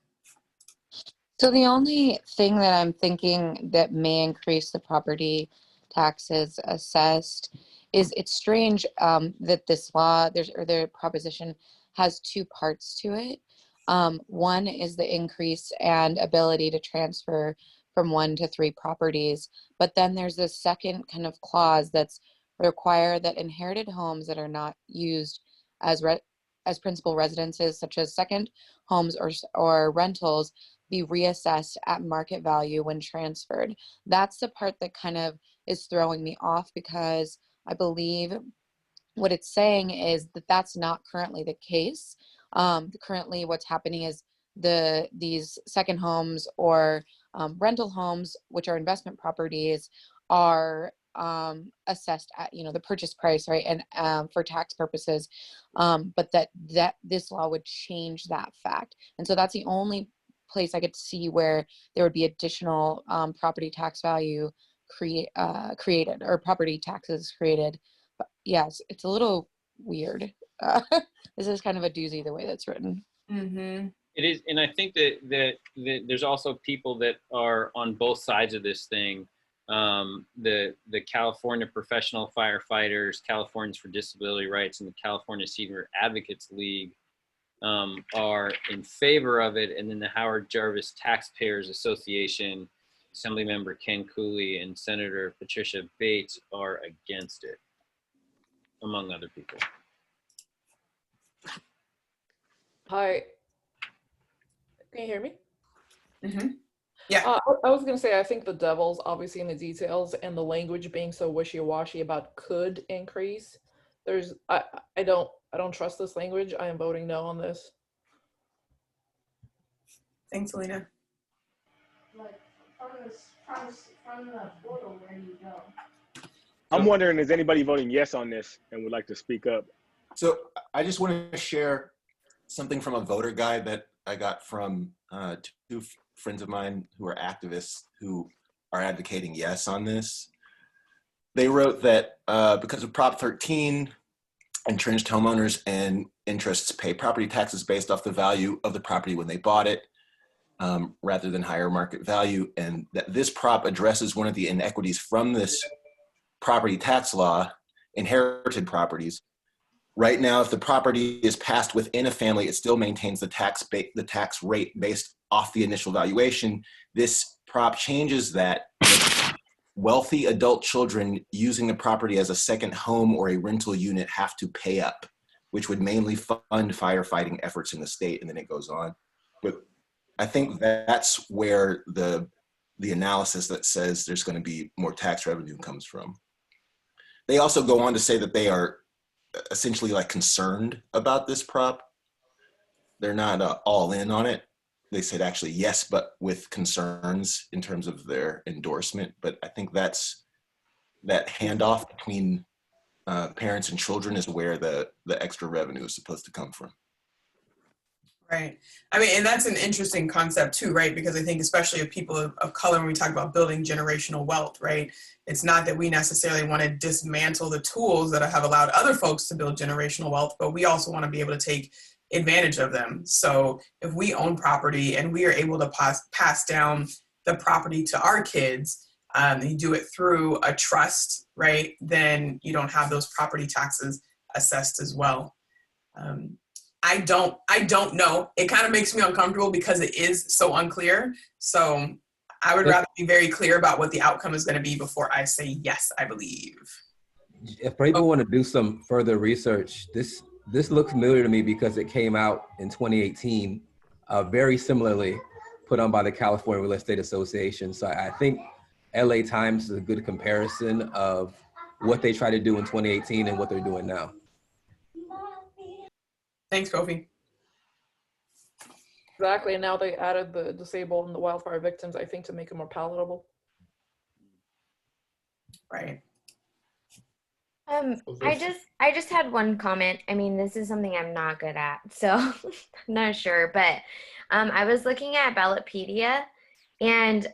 the only thing that I'm thinking that may increase the property taxes assessed is it's strange that this law, the proposition has 2 parts to it. One is the increase and ability to transfer from 1 to 3 properties. But then there's this second kind of clause that's require that inherited homes that are not used as principal residences, such as second homes or rentals, be reassessed at market value when transferred. That's the part that kind of is throwing me off, because I believe what it's saying is that that's not currently the case. Currently what's happening is these second homes or rental homes, which are investment properties, are assessed at the purchase price, right, and for tax purposes, but that this law would change that fact. And so that's the only place I could see where there would be additional property tax value created, or property taxes created. But yes, it's a little weird. This is kind of a doozy the way that's written. Mm-hmm. It is, and I think that there's also people that are on both sides of this thing. The California Professional Firefighters, Californians for Disability Rights, and the California Senior Advocates League are in favor of it, and then the Howard Jarvis Taxpayers Association, Assemblymember Ken Cooley and Senator Patricia Bates are against it, among other people. Hi. Can you hear me? Mm-hmm. Yeah. I was going to say, I think the devil's obviously in the details, and the language being so wishy-washy about could increase. I don't trust this language. I am voting no on this. Thanks, Alina. I'm wondering, is anybody voting yes on this and would like to speak up? So I just want to share something from a voter guide that I got from 2 friends of mine who are activists who are advocating yes on this. They wrote that because of Prop 13, entrenched homeowners and interests pay property taxes based off the value of the property when they bought it, rather than higher market value, and that this prop addresses one of the inequities from this property tax law, inherited properties. Right now, if the property is passed within a family, it still maintains the tax rate based off the initial valuation. This prop changes that. Wealthy adult children using the property as a second home or a rental unit have to pay up, which would mainly fund firefighting efforts in the state, and then it goes on. But I think that's where the analysis that says there's going to be more tax revenue comes from. They also go on to say that they are essentially like concerned about this prop. They're not all in on it. They said actually yes, but with concerns in terms of their endorsement. But I think that handoff between parents and children is where the extra revenue is supposed to come from. Right. I mean, and that's an interesting concept too, right? Because I think especially of people of color, when we talk about building generational wealth, right? It's not that we necessarily want to dismantle the tools that have allowed other folks to build generational wealth, but we also want to be able to take advantage of them. So if we own property and we are able to pass down the property to our kids, and you do it through a trust, right? Then you don't have those property taxes assessed as well. I don't know. It kind of makes me uncomfortable because it is so unclear. So I would rather be very clear about what the outcome is going to be before I say yes, I believe. If people want to do some further research, this looks familiar to me because it came out in 2018, very similarly put on by the California Real Estate Association. So I think LA Times is a good comparison of what they tried to do in 2018 and what they're doing now. Thanks, Kofi. Exactly, and now they added the disabled and the wildfire victims, I think, to make it more palatable. Right. I just had one comment. I mean, this is something I'm not good at, so I'm not sure. But I was looking at Ballotpedia, and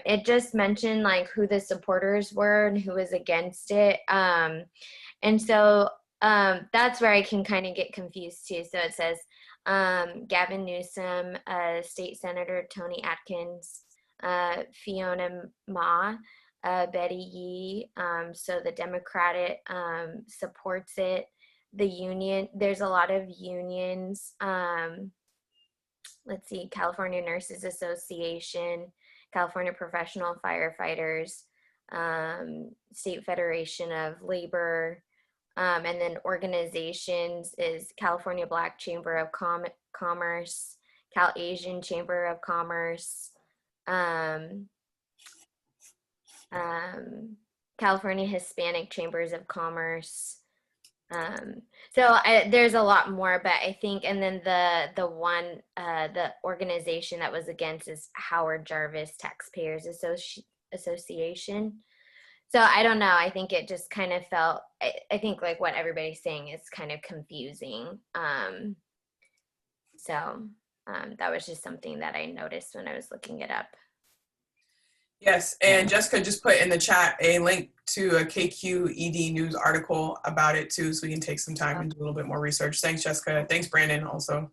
it just mentioned like who the supporters were and who was against it. And so that's where I can kind of get confused too. So it says Gavin Newsom, State Senator Tony Atkins, Fiona Ma, Betty Yee. So the Democratic supports it. The union, there's a lot of unions. Let's see, California Nurses Association, California Professional Firefighters, State Federation of Labor, and then organizations is California Black Chamber of Commerce, Cal Asian Chamber of Commerce, California Hispanic Chambers of Commerce. There's a lot more, but I think, and then the organization that was against is Howard Jarvis Taxpayers Association. So I don't know. I think it just kind of felt, I think like what everybody's saying is kind of confusing. That was just something that I noticed when I was looking it up. Yes, and Jessica just put in the chat a link to a KQED news article about it too, so we can take some time and do a little bit more research. Thanks, Jessica. Thanks, Brandon, also.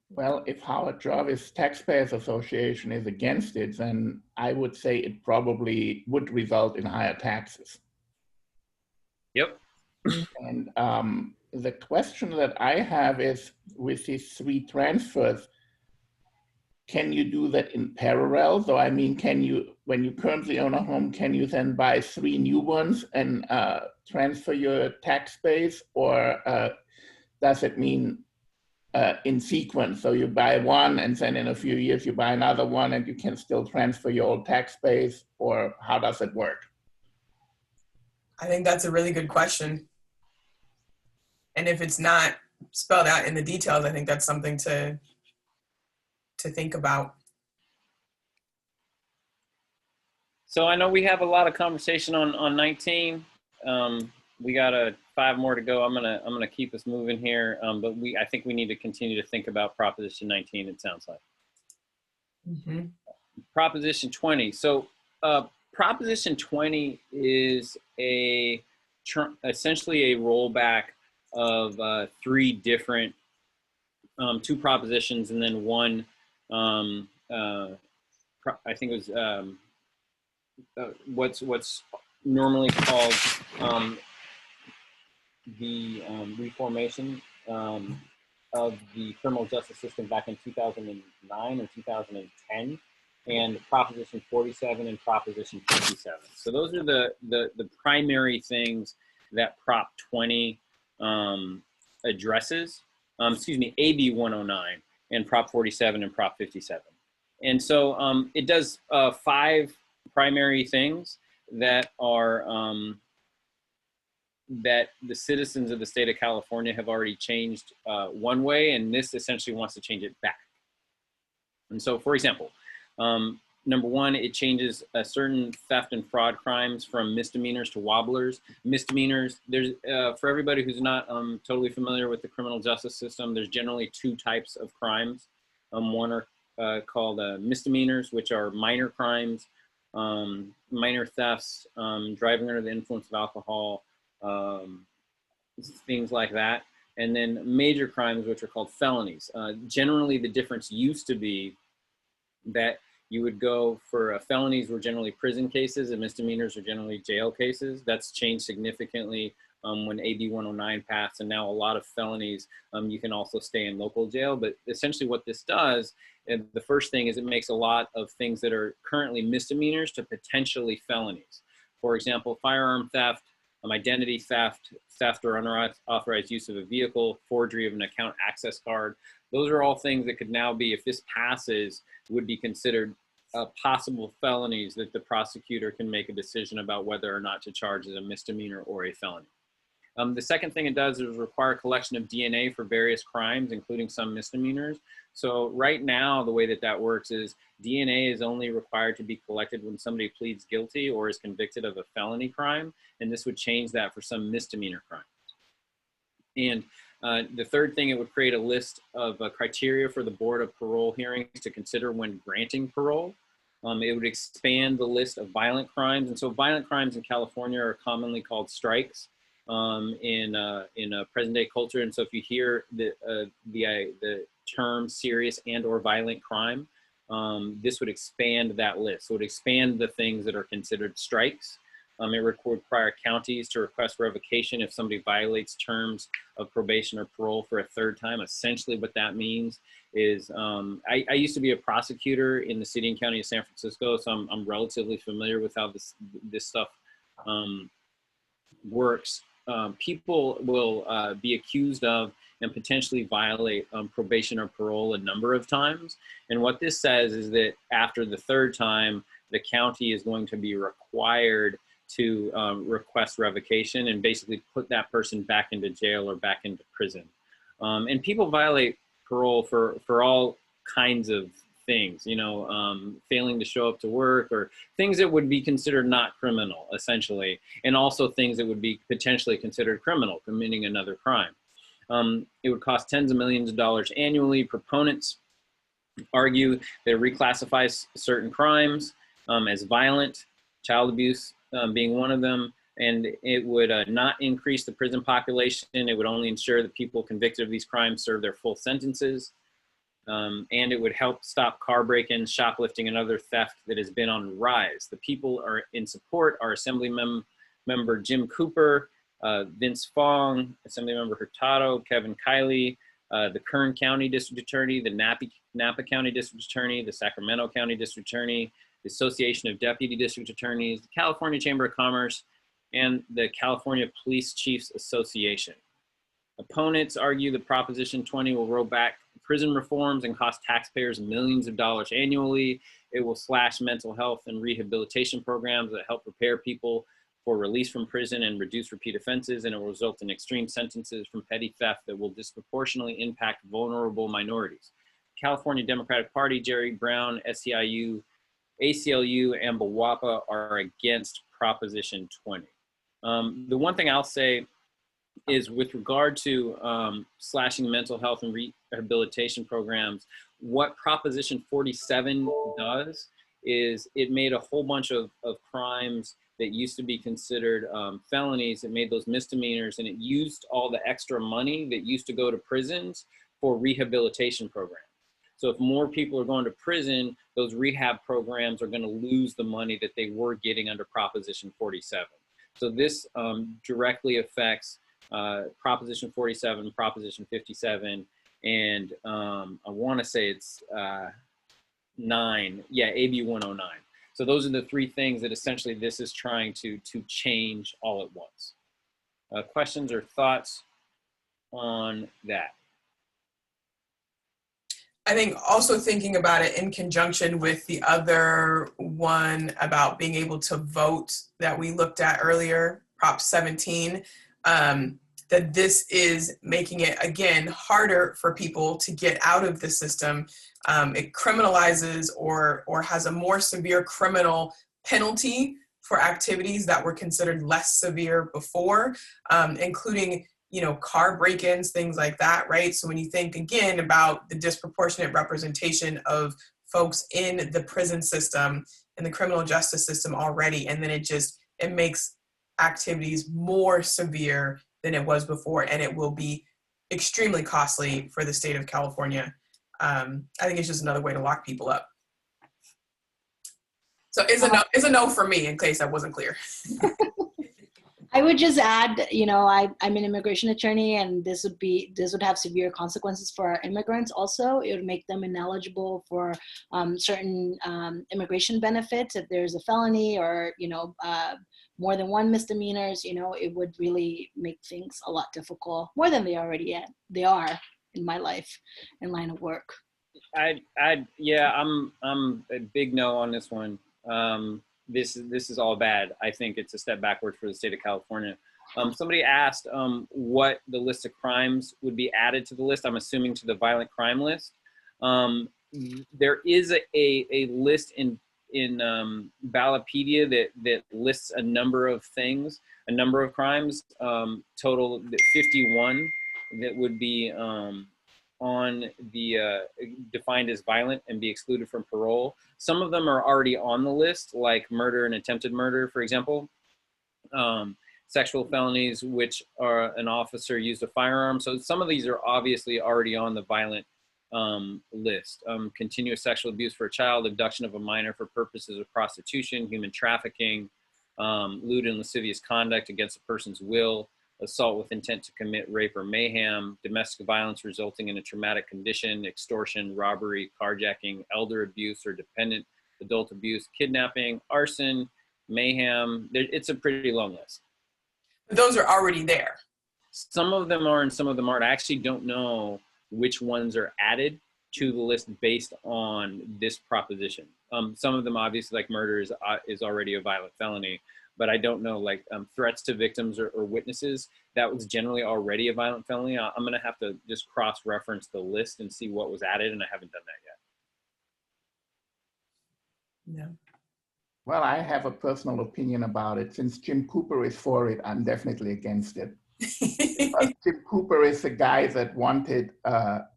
Well, if Howard Jarvis Taxpayers Association is against it, then I would say it probably would result in higher taxes. Yep. And the question that I have is, with these 3 transfers, can you do that in parallel? So I mean, can you, when you currently own a home, can you then buy 3 new ones and transfer your tax base, or does it mean in sequence? So you buy one and then in a few years you buy another one and you can still transfer your old tax base, or how does it work? I think that's a really good question. And if it's not spelled out in the details, I think that's something to think about. So I know we have a lot of conversation on 19. We got 5 more to go. I'm gonna keep us moving here, but I think we need to continue to think about Proposition 19. It sounds like. Mm-hmm. Proposition 20. So Proposition 20 is essentially a rollback of 3 different 2 propositions and then one. I think it was what's normally called the reformation of the criminal justice system back in 2009 or 2010, and Proposition 47 and Proposition 57. So those are the primary things that Prop 20 addresses. AB 109 and Prop 47 and Prop 57. And so it does 5 primary things that are that the citizens of the state of California have already changed one way, and this essentially wants to change it back. And so, for example, number 1, it changes certain theft and fraud crimes from misdemeanors to wobblers. Misdemeanors, there's for everybody who's not totally familiar with the criminal justice system, there's generally 2 types of crimes. One are called misdemeanors, which are minor crimes, minor thefts, driving under the influence of alcohol, things like that. And then major crimes, which are called felonies. Generally, the difference used to be that you would go for felonies were generally prison cases and misdemeanors are generally jail cases. That's changed significantly when AB 109 passed, and now a lot of felonies, you can also stay in local jail. But essentially what this does, and the first thing is it makes a lot of things that are currently misdemeanors to potentially felonies. For example, firearm theft, identity theft, theft or unauthorized use of a vehicle, forgery of an account access card. Those are all things that could now be, if this passes, would be considered possible felonies that the prosecutor can make a decision about whether or not to charge as a misdemeanor or a felony. The second thing it does is require collection of DNA for various crimes, including some misdemeanors. So right now, the way that works is DNA is only required to be collected when somebody pleads guilty or is convicted of a felony crime, and this would change that for some misdemeanor crimes. And the third thing, it would create a list of criteria for the Board of Parole hearings to consider when granting parole. It would expand the list of violent crimes. And so violent crimes in California are commonly called strikes in present day culture. And so if you hear the term serious and or violent crime, this would expand that list. So it would expand the things that are considered strikes It would require counties to request revocation if somebody violates terms of probation or parole for a third time. Essentially what that means is, I used to be a prosecutor in the city and county of San Francisco, so I'm relatively familiar with how this stuff works. People will be accused of and potentially violate probation or parole a number of times. And what this says is that after the third time, the county is going to be required to request revocation and basically put that person back into jail or back into prison. And people violate parole for all kinds of things, you know, failing to show up to work, or things that would be considered not criminal, essentially, and also things that would be potentially considered criminal, committing another crime. It would cost tens of millions of dollars annually. Proponents argue that it reclassifies certain crimes as violent, child abuse being one of them, and it would not increase the prison population. It would only ensure that people convicted of these crimes serve their full sentences. And it would help stop car break-ins, shoplifting, and other theft that has been on the rise. The people are in support are Assembly Member Jim Cooper, Vince Fong, Assemblymember Hurtado, Kevin Kiley, the Kern County District Attorney, the Napa County District Attorney, the Sacramento County District Attorney, the Association of Deputy District Attorneys, the California Chamber of Commerce, and the California Police Chiefs Association. Opponents argue that Proposition 20 will roll back prison reforms and cost taxpayers millions of dollars annually. It will slash mental health and rehabilitation programs that help prepare people for release from prison and reduce repeat offenses, and it will result in extreme sentences from petty theft that will disproportionately impact vulnerable minorities. California Democratic Party, Jerry Brown, SEIU, ACLU, and BWAPA are against Proposition 20. The one thing I'll say is with regard to slashing mental health and rehabilitation programs, what Proposition 47 does is it made a whole bunch of crimes that used to be considered felonies. It made those misdemeanors, and it used all the extra money that used to go to prisons for rehabilitation programs. So if more people are going to prison, those rehab programs are going to lose the money that they were getting under Proposition 47. So this directly affects Proposition 47, Proposition 57, and I want to say it's 9. Yeah, AB 109. So those are the three things that essentially this is trying to change all at once. Questions or thoughts on that? I think also thinking about it in conjunction with the other one about being able to vote that we looked at earlier, Prop 17, that this is making it, again, harder for people to get out of the system. It criminalizes or has a more severe criminal penalty for activities that were considered less severe before, including, you know, car break-ins, things like that, right? So when you think again about the disproportionate representation of folks in the prison system and the criminal justice system already, and then it makes activities more severe than it was before, and it will be extremely costly for the state of California. I think it's just another way to lock people up. So is a no for me, in case I wasn't clear. I would just add, you know, I'm an immigration attorney, and this would have severe consequences for our immigrants. Also, it would make them ineligible for certain immigration benefits if there's a felony or, you know, more than one misdemeanors. You know, it would really make things a lot difficult, more than they are in my life and line of work. Yeah, I'm a big no on this one. This is all bad. I think it's a step backward for the state of California. Somebody asked what the list of crimes would be added to the list. I'm assuming to the violent crime list. There is a list in Ballotpedia that lists a number of things, a number of crimes, total 51 that would be on the defined as violent and be excluded from parole. Some of them are already on the list, like murder and attempted murder, for example. Sexual felonies, which are an officer used a firearm. So some of these are obviously already on the violent list. Continuous sexual abuse for a child, abduction of a minor for purposes of prostitution, human trafficking, lewd and lascivious conduct against a person's will, assault with intent to commit rape or mayhem, domestic violence resulting in a traumatic condition, extortion, robbery, carjacking, elder abuse or dependent adult abuse, kidnapping, arson, mayhem. It's a pretty long list. But those are already there. Some of them are and some of them aren't. I actually don't know which ones are added to the list based on this proposition. Some of them, obviously, like murder is already a violent felony, but I don't know, like threats to victims or witnesses, that was generally already a violent felony. I'm gonna have to just cross-reference the list and see what was added, and I haven't done that yet. No. Well, I have a personal opinion about it. Since Jim Cooper is for it, I'm definitely against it. Jim Cooper is the guy that wanted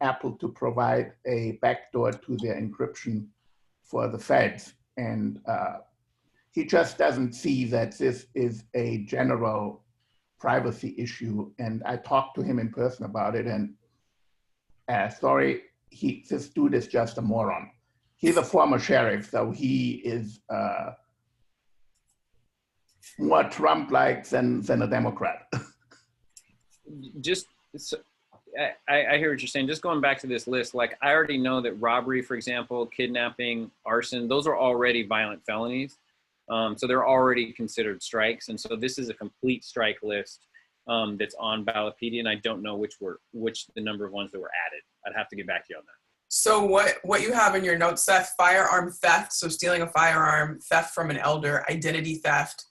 Apple to provide a backdoor to their encryption for the feds. And he just doesn't see that this is a general privacy issue. And I talked to him in person about it, and sorry, this dude is just a moron. He's a former sheriff, so he is more Trump-like than a Democrat. Just, I hear what you're saying. Just going back to this list, like I already know that robbery, for example, kidnapping, arson, those are already violent felonies. So they're already considered strikes. And so this is a complete strike list that's on Ballotpedia, and I don't know which the number of ones that were added. I'd have to get back to you on that. So what you have in your notes, Seth, firearm theft, so stealing a firearm, theft from an elder, identity theft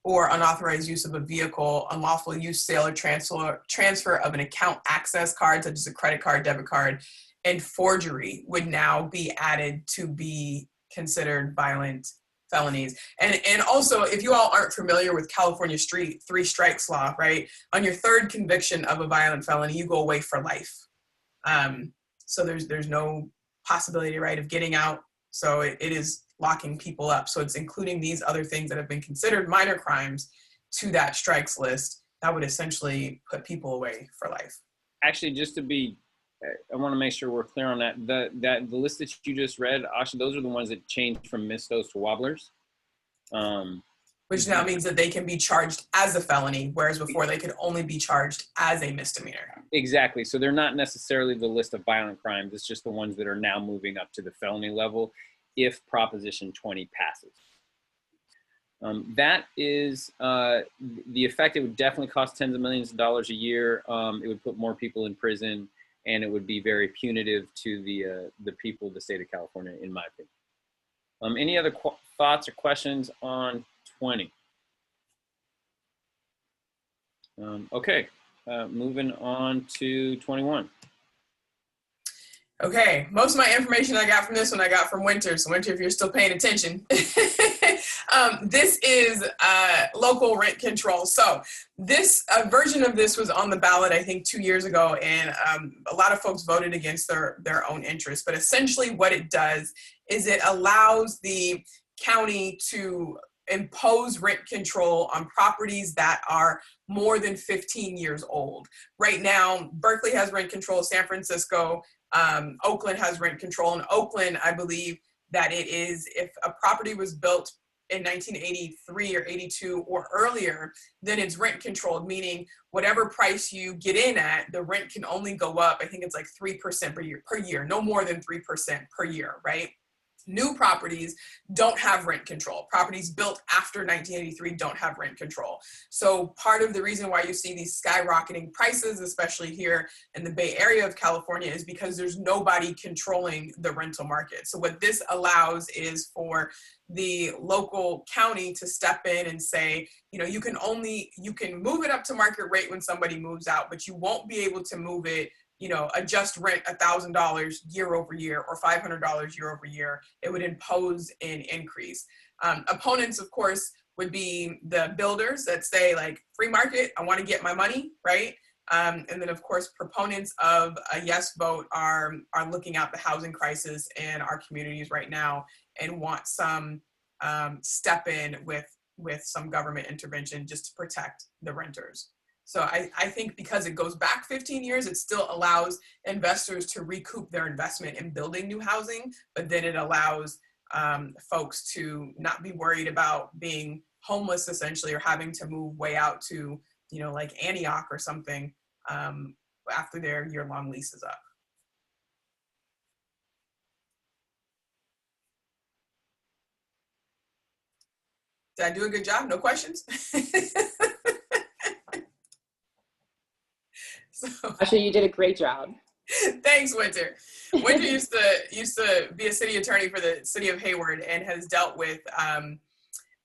or unauthorized use of a vehicle, unlawful use, sale, or transfer of an account access card, such as a credit card, debit card, and forgery would now be added to be considered violent felonies. And also, if you all aren't familiar with California three strikes law, right? On your third conviction of a violent felony, you go away for life. So there's no possibility, right, of getting out. So it is locking people up. So it's including these other things that have been considered minor crimes to that strikes list that would essentially put people away for life. Actually, just to be, I want to make sure we're clear on that. The list that you just read, Asha, those are the ones that changed from mistos to wobblers. Which now means that they can be charged as a felony, whereas before they could only be charged as a misdemeanor. Exactly. So they're not necessarily the list of violent crimes. It's just the ones that are now moving up to the felony level if Proposition 20 passes. That is the effect. It would definitely cost tens of millions of dollars a year. It would put more people in prison, and it would be very punitive to the people of the state of California, in my opinion. Any other thoughts or questions on 20? Okay, moving on to 21. Okay, most of my information I got from this one I got from Winter. So Winter, if you're still paying attention. This is local rent control. So this version of this was on the ballot, I think, 2 years ago, and a lot of folks voted against their own interests. But essentially what it does is it allows the county to impose rent control on properties that are more than 15 years old. Right now, Berkeley has rent control, San Francisco, Oakland has rent control. In Oakland, I believe that it is if a property was built in 1983 or 82 or earlier, then it's rent controlled, meaning whatever price you get in at, the rent can only go up. I think it's like 3% per year, no more than 3% per year, right? New properties don't have rent control. Properties built after 1983 don't have rent control. So part of the reason why you see these skyrocketing prices, especially here in the Bay Area of California, is because there's nobody controlling the rental market. So what this allows is for the local county to step in and say, you know, you can move it up to market rate when somebody moves out, but you won't be able to move it, you know, adjust rent $1,000 year over year or $500 year over year. It would impose an increase. Opponents, of course, would be the builders that say, like, free market, I want to get my money, right? And then, of course, proponents of a yes vote are looking at the housing crisis in our communities right now and want some step in with some government intervention just to protect the renters. So I think because it goes back 15 years, it still allows investors to recoup their investment in building new housing, but then it allows folks to not be worried about being homeless essentially, or having to move way out to, you know, like Antioch or something after their year-long lease is up. Did I do a good job? No questions? Actually, you did a great job. Thanks, Winter. Winter used to be a city attorney for the city of Hayward and has dealt with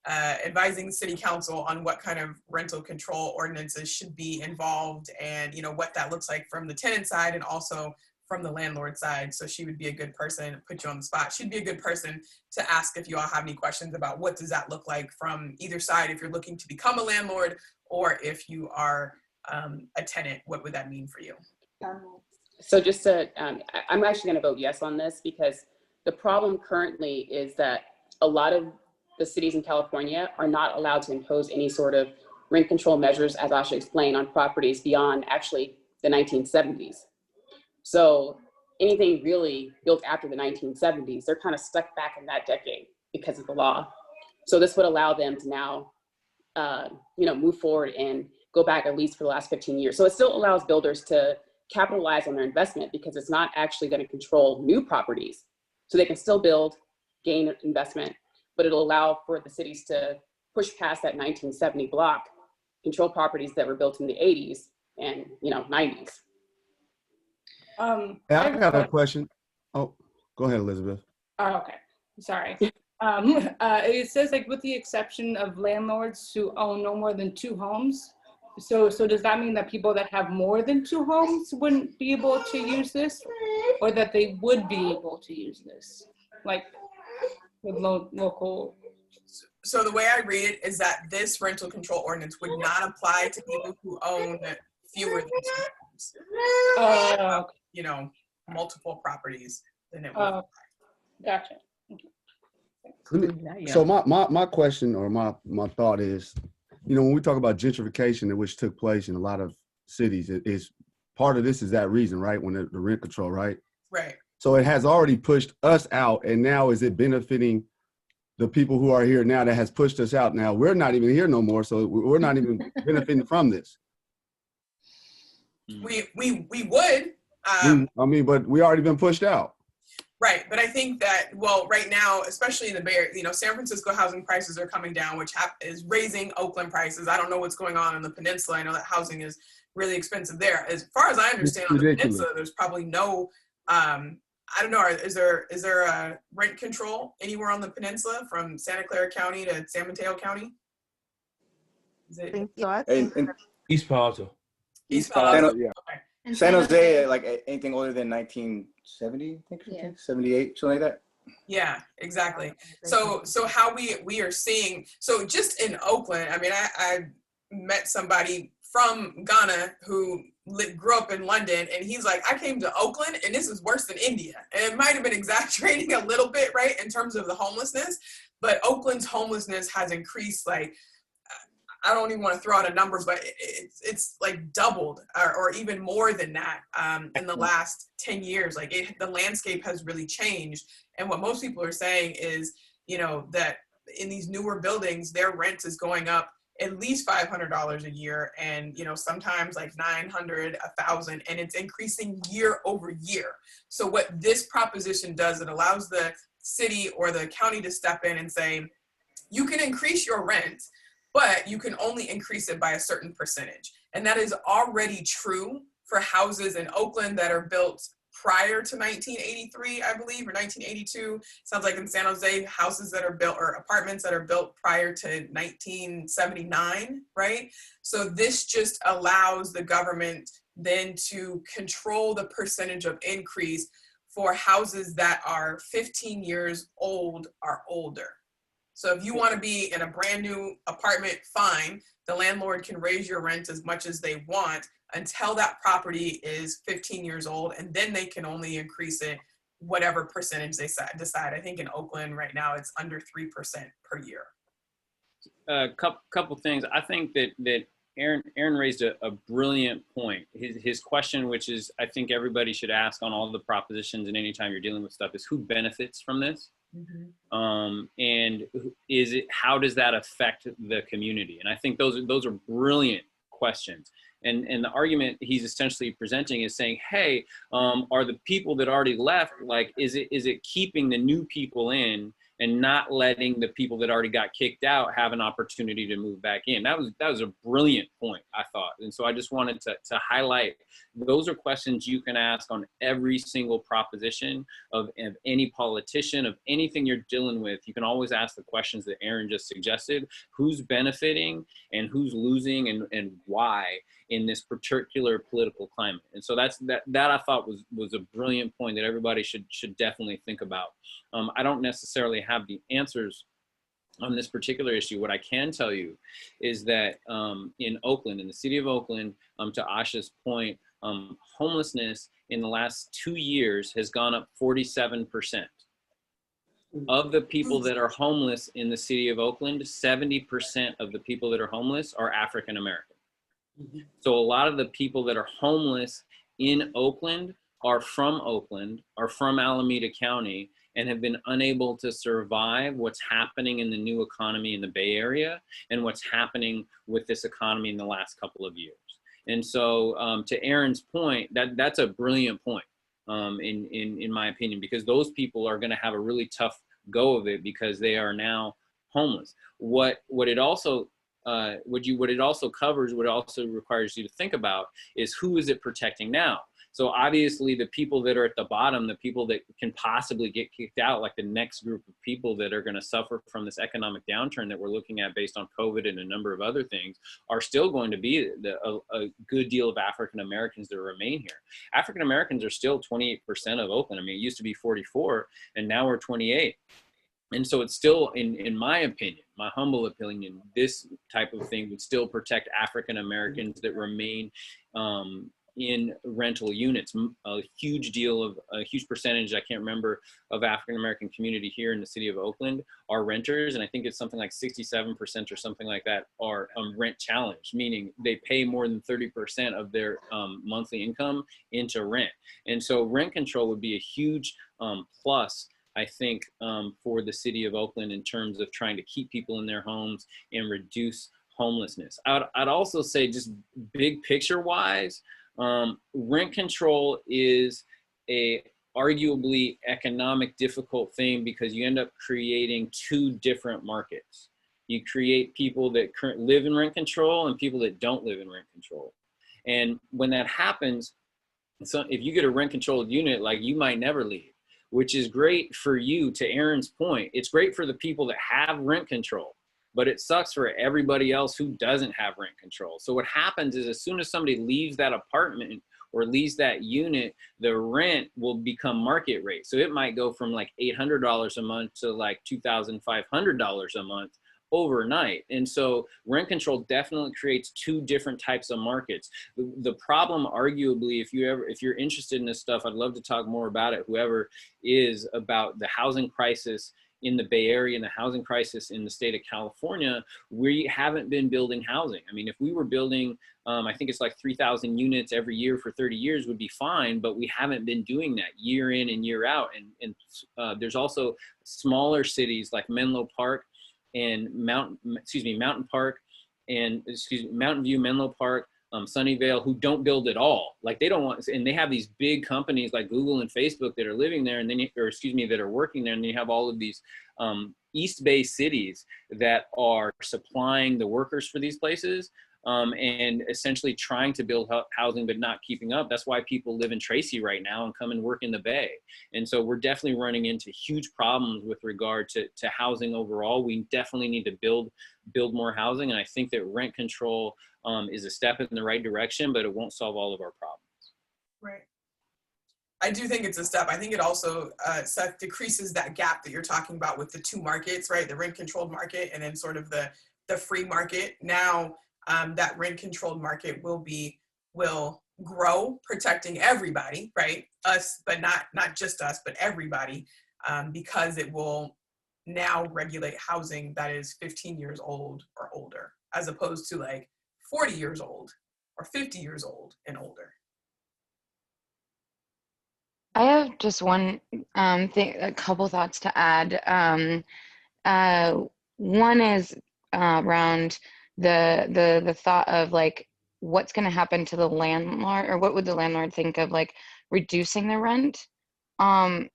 advising the city council on what kind of rental control ordinances should be involved, and you know what that looks like from the tenant side and also from the landlord side. So she would be a good person, put you on the spot. She'd be a good person to ask if you all have any questions about what does that look like from either side, if you're looking to become a landlord or if you are a tenant, what would that mean for you? So just to, I'm actually going to vote yes on this, because the problem currently is that a lot of the cities in California are not allowed to impose any sort of rent control measures, as Asha explained, on properties beyond actually the 1970s. So anything really built after the 1970s, they're kind of stuck back in that decade because of the law. So this would allow them to now, move forward and go back at least for the last 15 years. So it still allows builders to capitalize on their investment because it's not actually going to control new properties. So they can still build, gain investment, but it'll allow for the cities to push past that 1970 block, control properties that were built in the 80s and 90s. Hey, I got a question. Oh, go ahead, Elizabeth. Oh, okay. Sorry. It says like with the exception of landlords who own no more than 2 homes. So does that mean that people that have more than 2 homes wouldn't be able to use this, or that they would be able to use this, like with local? So the way I read it is that this rental control ordinance would not apply to people who own fewer than 2 homes. Multiple properties, then it would. Gotcha. So my question or my thought is, when we talk about gentrification, which took place in a lot of cities, it is part of this is that reason, right? When the rent control, right? Right. So it has already pushed us out, and now is it benefiting the people who are here now that has pushed us out? Now we're not even here no more, so we're not even benefiting from this. We would. But we already been pushed out. Right, but I think that, well, right now, especially in the Bay Area, San Francisco housing prices are coming down, which is raising Oakland prices. I don't know what's going on in the peninsula. I know that housing is really expensive there. As far as I understand, on the peninsula, there's probably no, I don't know, is there a rent control anywhere on the peninsula from Santa Clara County to San Mateo County? Is it? In East Palo Alto. East Palo Alto. Yeah. Okay. San Jose, like anything older than 1970, I think, 78, something like that. Yeah, exactly. So how we are seeing, so just in Oakland, I mean, I met somebody from Ghana who grew up in London, and he's like, I came to Oakland and this is worse than India. And it might have been exaggerating a little bit, right, in terms of the homelessness, but Oakland's homelessness has increased, like, I don't even want to throw out a number, but it's like doubled or even more than that in the last 10 years. Like the landscape has really changed. And what most people are saying is, that in these newer buildings, their rent is going up at least $500 a year, and sometimes like $900, $1,000, and it's increasing year over year. So what this proposition does, it allows the city or the county to step in and say, you can increase your rent, but you can only increase it by a certain percentage. And that is already true for houses in Oakland that are built prior to 1983, I believe, or 1982. Sounds like in San Jose, houses that are built or apartments that are built prior to 1979, right? So this just allows the government then to control the percentage of increase for houses that are 15 years old or older. So if you want to be in a brand new apartment, fine. The landlord can raise your rent as much as they want until that property is 15 years old, and then they can only increase it whatever percentage they decide. I think in Oakland right now it's under 3% per year. Couple things. I think that Aaron raised a brilliant point. His question, which is I think everybody should ask on all the propositions and anytime you're dealing with stuff, is who benefits from this? And how does that affect the community? And I think those are brilliant questions. And the argument he's essentially presenting is saying, hey, are the people that already left, like, is it keeping the new people in and not letting the people that already got kicked out have an opportunity to move back in? That was a brilliant point, I thought. And so I just wanted to highlight, those are questions you can ask on every single proposition of any politician, of anything you're dealing with. You can always ask the questions that Aaron just suggested: who's benefiting and who's losing, and why in this particular political climate. And so that I thought was a brilliant point that everybody should definitely think about. I don't necessarily have the answers on this particular issue. What I can tell you is that in Oakland, in the city of Oakland, to Asha's point, homelessness in the last 2 years has gone up 47%. Of the people that are homeless in the city of Oakland, 70% of the people that are homeless are African American. So a lot of the people that are homeless in Oakland are from Alameda County, and have been unable to survive what's happening in the new economy in the Bay Area and what's happening with this economy in the last couple of years. And so to Aaron's point, that's a brilliant point in my opinion, because those people are going to have a really tough go of it because they are now homeless. What it also covers, what it also requires you to think about is, who is it protecting now? So obviously the people that are at the bottom, the people that can possibly get kicked out, like the next group of people that are going to suffer from this economic downturn that we're looking at based on COVID and a number of other things, are still going to be a good deal of African Americans that remain here. African Americans are still 28% of Oakland. I mean, it used to be 44, and now we're 28. And so it's still, in my opinion, my humble opinion, this type of thing would still protect African Americans that remain in rental units. A huge percentage, I can't remember, of African American community here in the city of Oakland are renters. And I think it's something like 67% or something like that are rent challenged, meaning they pay more than 30% of their monthly income into rent. And so rent control would be a huge plus, I think, for the city of Oakland in terms of trying to keep people in their homes and reduce homelessness. I'd also say, just big picture wise, rent control is a arguably economic difficult thing, because you end up creating two different markets. You create people that live in rent control and people that don't live in rent control. And when that happens, so if you get a rent controlled unit, like, you might never leave, which is great for you. To Aaron's point, it's great for the people that have rent control, but it sucks for everybody else who doesn't have rent control. So what happens is, as soon as somebody leaves that apartment or leaves that unit, the rent will become market rate. So it might go from like $800 a month to like $2,500 a month overnight. And so rent control definitely creates two different types of markets. The problem, arguably, if you're interested in this stuff, I'd love to talk more about it, whoever is, about the housing crisis in the Bay Area and the housing crisis in the state of California. We haven't been building housing. I mean, if we were building, I think it's like 3,000 units every year for 30 years would be fine, but we haven't been doing that year in and year out. And there's also smaller cities like Menlo Park and Mountain View, Menlo Park, Sunnyvale, who don't build at all. Like, they don't want, and they have these big companies like Google and Facebook that are living there, and then, that are working there. And then you have all of these East Bay cities that are supplying the workers for these places, and essentially trying to build housing, but not keeping up. That's why people live in Tracy right now and come and work in the Bay. And so we're definitely running into huge problems with regard to housing overall. We definitely need to build more housing. And I think that rent control is a step in the right direction, but it won't solve all of our problems. Right. I do think it's a step. I think it also, Seth, decreases that gap that you're talking about with the two markets, right? The rent controlled market and then sort of the free market. Now, that rent controlled market will grow, protecting everybody, right? Us, but not just us, but everybody, because it will now regulate housing that is 15 years old or older, as opposed to like 40 years old or 50 years old and older. I have just one thing, a couple thoughts to add. One is around the thought of like what's going to happen to the landlord, or what would the landlord think of like reducing the rent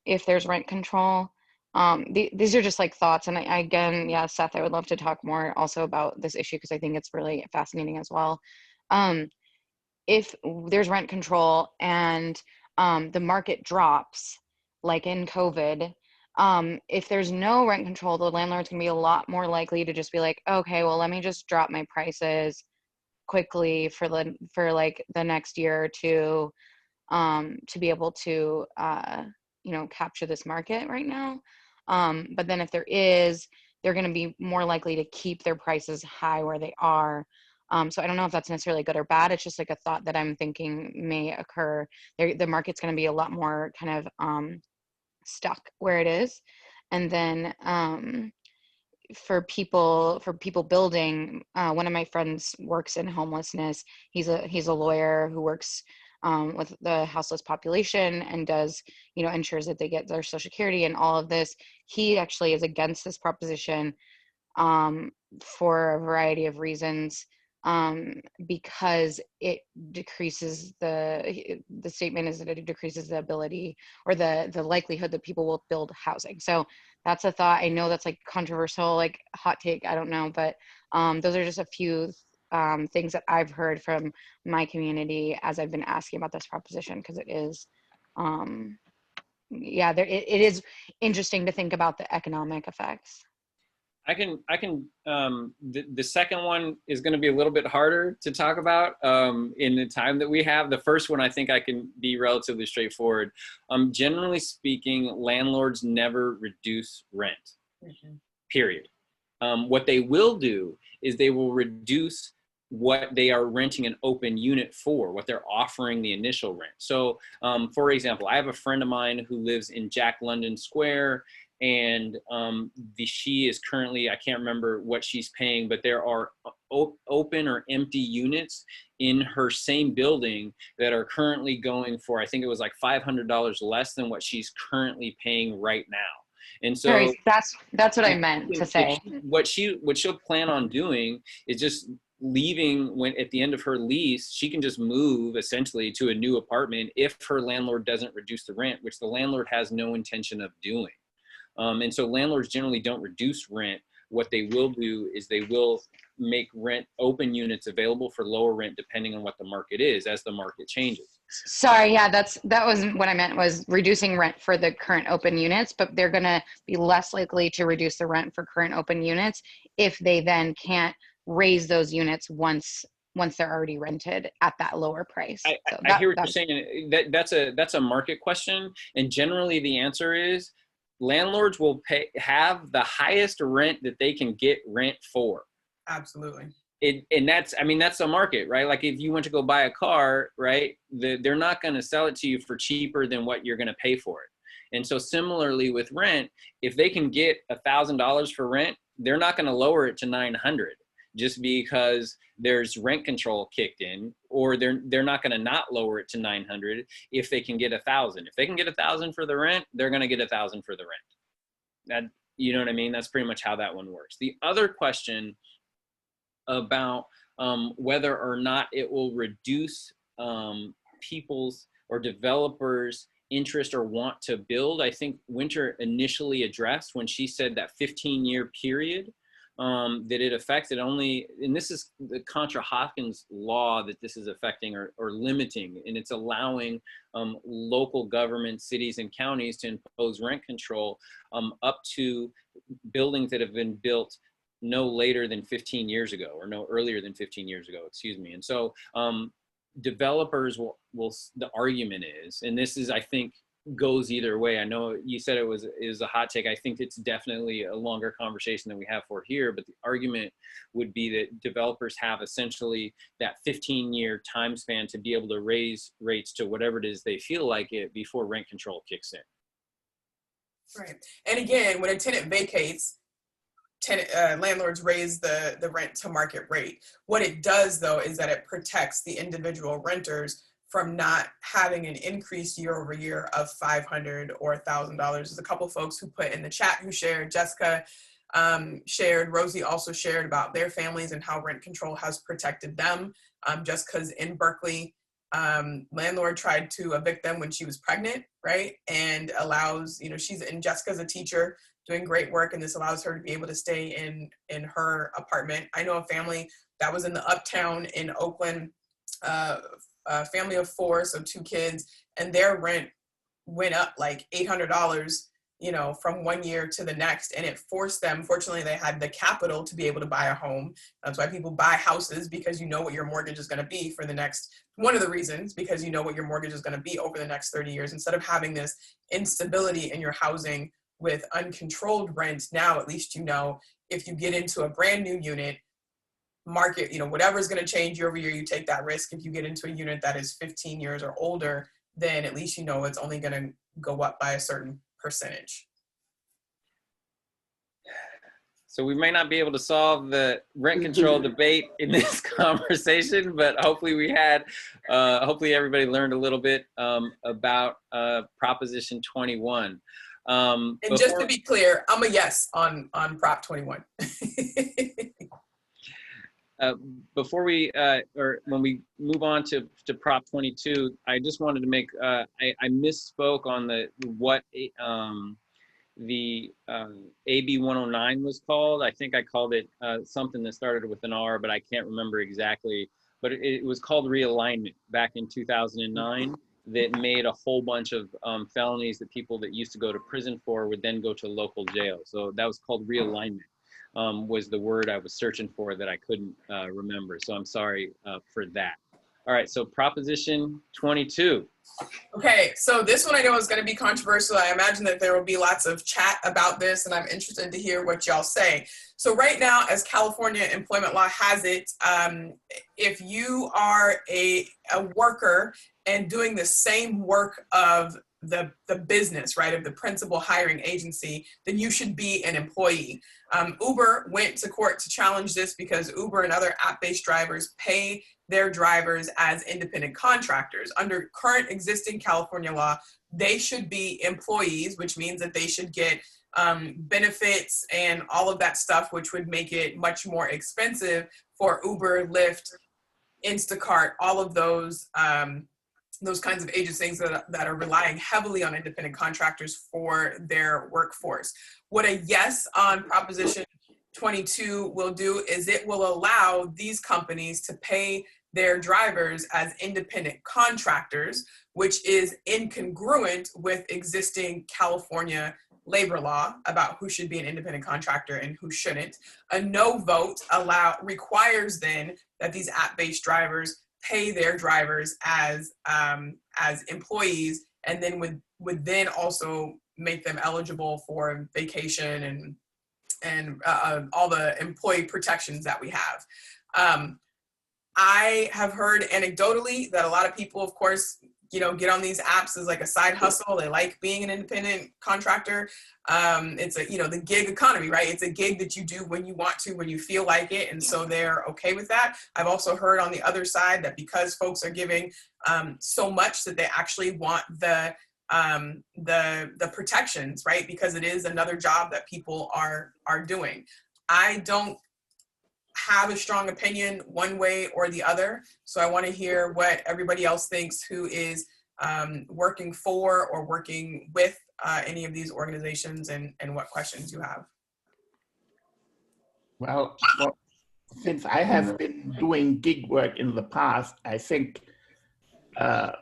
if there's rent control. These are just like thoughts, and again, yeah, Seth, I would love to talk more also about this issue because I think it's really fascinating as well. If there's rent control and the market drops, like in COVID, if there's no rent control, the landlord's gonna be a lot more likely to just be like, okay, well, let me just drop my prices quickly for like the next year or two to be able to capture this market right now. But then if they're gonna be more likely to keep their prices high where they are. So I don't know if that's necessarily good or bad. It's just like a thought that I'm thinking may occur. The market's going to be a lot more kind of stuck where it is. And then for people building, one of my friends works in homelessness. He's a lawyer who works with the houseless population and does, ensures that they get their Social Security and all of this. He actually is against this proposition for a variety of reasons. Because it decreases the statement is that it decreases the ability or the likelihood that people will build housing. So that's a thought. I know that's like controversial, like hot take, I don't know, but those are just a few things that I've heard from my community as I've been asking about this proposition, because it is it is interesting to think about the economic effects. The second one is going to be a little bit harder to talk about in the time that we have. The first one, I think I can be relatively straightforward. Generally speaking, landlords never reduce rent, period. What they will do is they will reduce what they are renting an open unit for, what they're offering the initial rent. So for example, I have a friend of mine who lives in Jack London Square, and she is currently, I can't remember what she's paying, but there are open or empty units in her same building that are currently going for, I think it was like $500 less than what she's currently paying right now. And so Sorry, that's what I meant to say. What she'll plan on doing is just leaving when at the end of her lease. She can just move essentially to a new apartment if her landlord doesn't reduce the rent, which the landlord has no intention of doing. And so landlords generally don't reduce rent. What they will do is they will make rent open units available for lower rent depending on what the market is as the market changes. Sorry, yeah, that was what I meant, was reducing rent for the current open units, but they're going to be less likely to reduce the rent for current open units if they then can't raise those units once they're already rented at that lower price. I hear what you're saying. That's a market question, and generally the answer is landlords will have the highest rent that they can get rent for. Absolutely. And that's the market, right? Like if you went to go buy a car, right, they're not going to sell it to you for cheaper than what you're going to pay for it. And so similarly with rent, if they can get $1,000 for rent, they're not going to lower it to $900 just because there's rent control kicked in, or they're not going to not lower it to $900 if they can get $1,000. If they can get $1,000 for the rent, they're going to get $1,000 for the rent. That, you know what I mean? That's pretty much how that one works. The other question about whether or not it will reduce people's or developers' interest or want to build, I think Winter initially addressed when she said that 15-year period that it affects. It only, and this is the Contra-Hopkins law that this is affecting or limiting, and it's allowing local governments, cities and counties to impose rent control up to buildings that have been built no later than 15 years ago, or no earlier than 15 years ago, excuse me. And so developers will, the argument is, and this is, I think, goes either way. I know you said it was a hot take. I think it's definitely a longer conversation than we have for here, but the argument would be that developers have essentially that 15-year time span to be able to raise rates to whatever it is they feel like it before rent control kicks in. Right. And again, when a tenant vacates, landlords raise the rent to market rate. What it does, though, is that it protects the individual renters from not having an increase year over year of $500 or $1,000. There's a couple folks who put in the chat who shared. Jessica shared, Rosie also shared about their families and how rent control has protected them. Just because in Berkeley, landlord tried to evict them when she was pregnant, right? And allows, you know, Jessica's a teacher doing great work, and this allows her to be able to stay in her apartment. I know a family that was in the Uptown in Oakland, a family of 4, so 2 kids, and their rent went up like $800, you know, from one year to the next. And it forced them, fortunately, they had the capital to be able to buy a home. That's why people buy houses, because you know what your mortgage is going to be for the next, one of the reasons, because you know what your mortgage is going to be over the next 30 years. Instead of having this instability in your housing with uncontrolled rent, now at least you know if you get into a brand new unit, market, you know, whatever is going to change year over year, you take that risk. If you get into a unit that is 15 years or older, then at least you know it's only going to go up by a certain percentage. So we may not be able to solve the rent control debate in this conversation, but hopefully hopefully everybody learned a little bit about Proposition 21. And just to be clear, I'm a yes on Prop 21. Before we, or when we move on to Prop 22, I just wanted to make, I misspoke on what the AB 109 was called. I think I called it something that started with an R, but I can't remember exactly. But it was called realignment back in 2009 that made a whole bunch of felonies that people that used to go to prison for would then go to local jail. So that was called realignment. Was the word I was searching for that I couldn't remember. So I'm sorry for that. All right, so Proposition 22. Okay, so this one I know is going to be controversial. I imagine that there will be lots of chat about this, and I'm interested to hear what y'all say. So right now, as California employment law has it, if you are a worker and doing the same work of the business, right, of the principal hiring agency, then you should be an employee. Uber went to court to challenge this because Uber and other app-based drivers pay their drivers as independent contractors. Under current existing California law, they should be employees, which means that they should get benefits and all of that stuff, which would make it much more expensive for Uber, Lyft, Instacart, all of those kinds of agencies that are relying heavily on independent contractors for their workforce. What a yes on Proposition 22 will do is it will allow these companies to pay their drivers as independent contractors, which is incongruent with existing California labor law about who should be an independent contractor and who shouldn't. A no vote requires then that these app-based drivers pay their drivers as employees, and then would then also make them eligible for vacation and all the employee protections that we have. I have heard anecdotally that a lot of people, of course, you know, get on these apps as like a side hustle. They like being an independent contractor. It's the gig economy, right? It's a gig that you do when you want to, when you feel like it. And so they're okay with that. I've also heard on the other side that because folks are giving so much that they actually want the protections, right? Because it is another job that people are doing. I don't have a strong opinion one way or the other. So I want to hear what everybody else thinks who is working for or working with any of these organizations, and what questions you have. Well, since I have been doing gig work in the past, I think for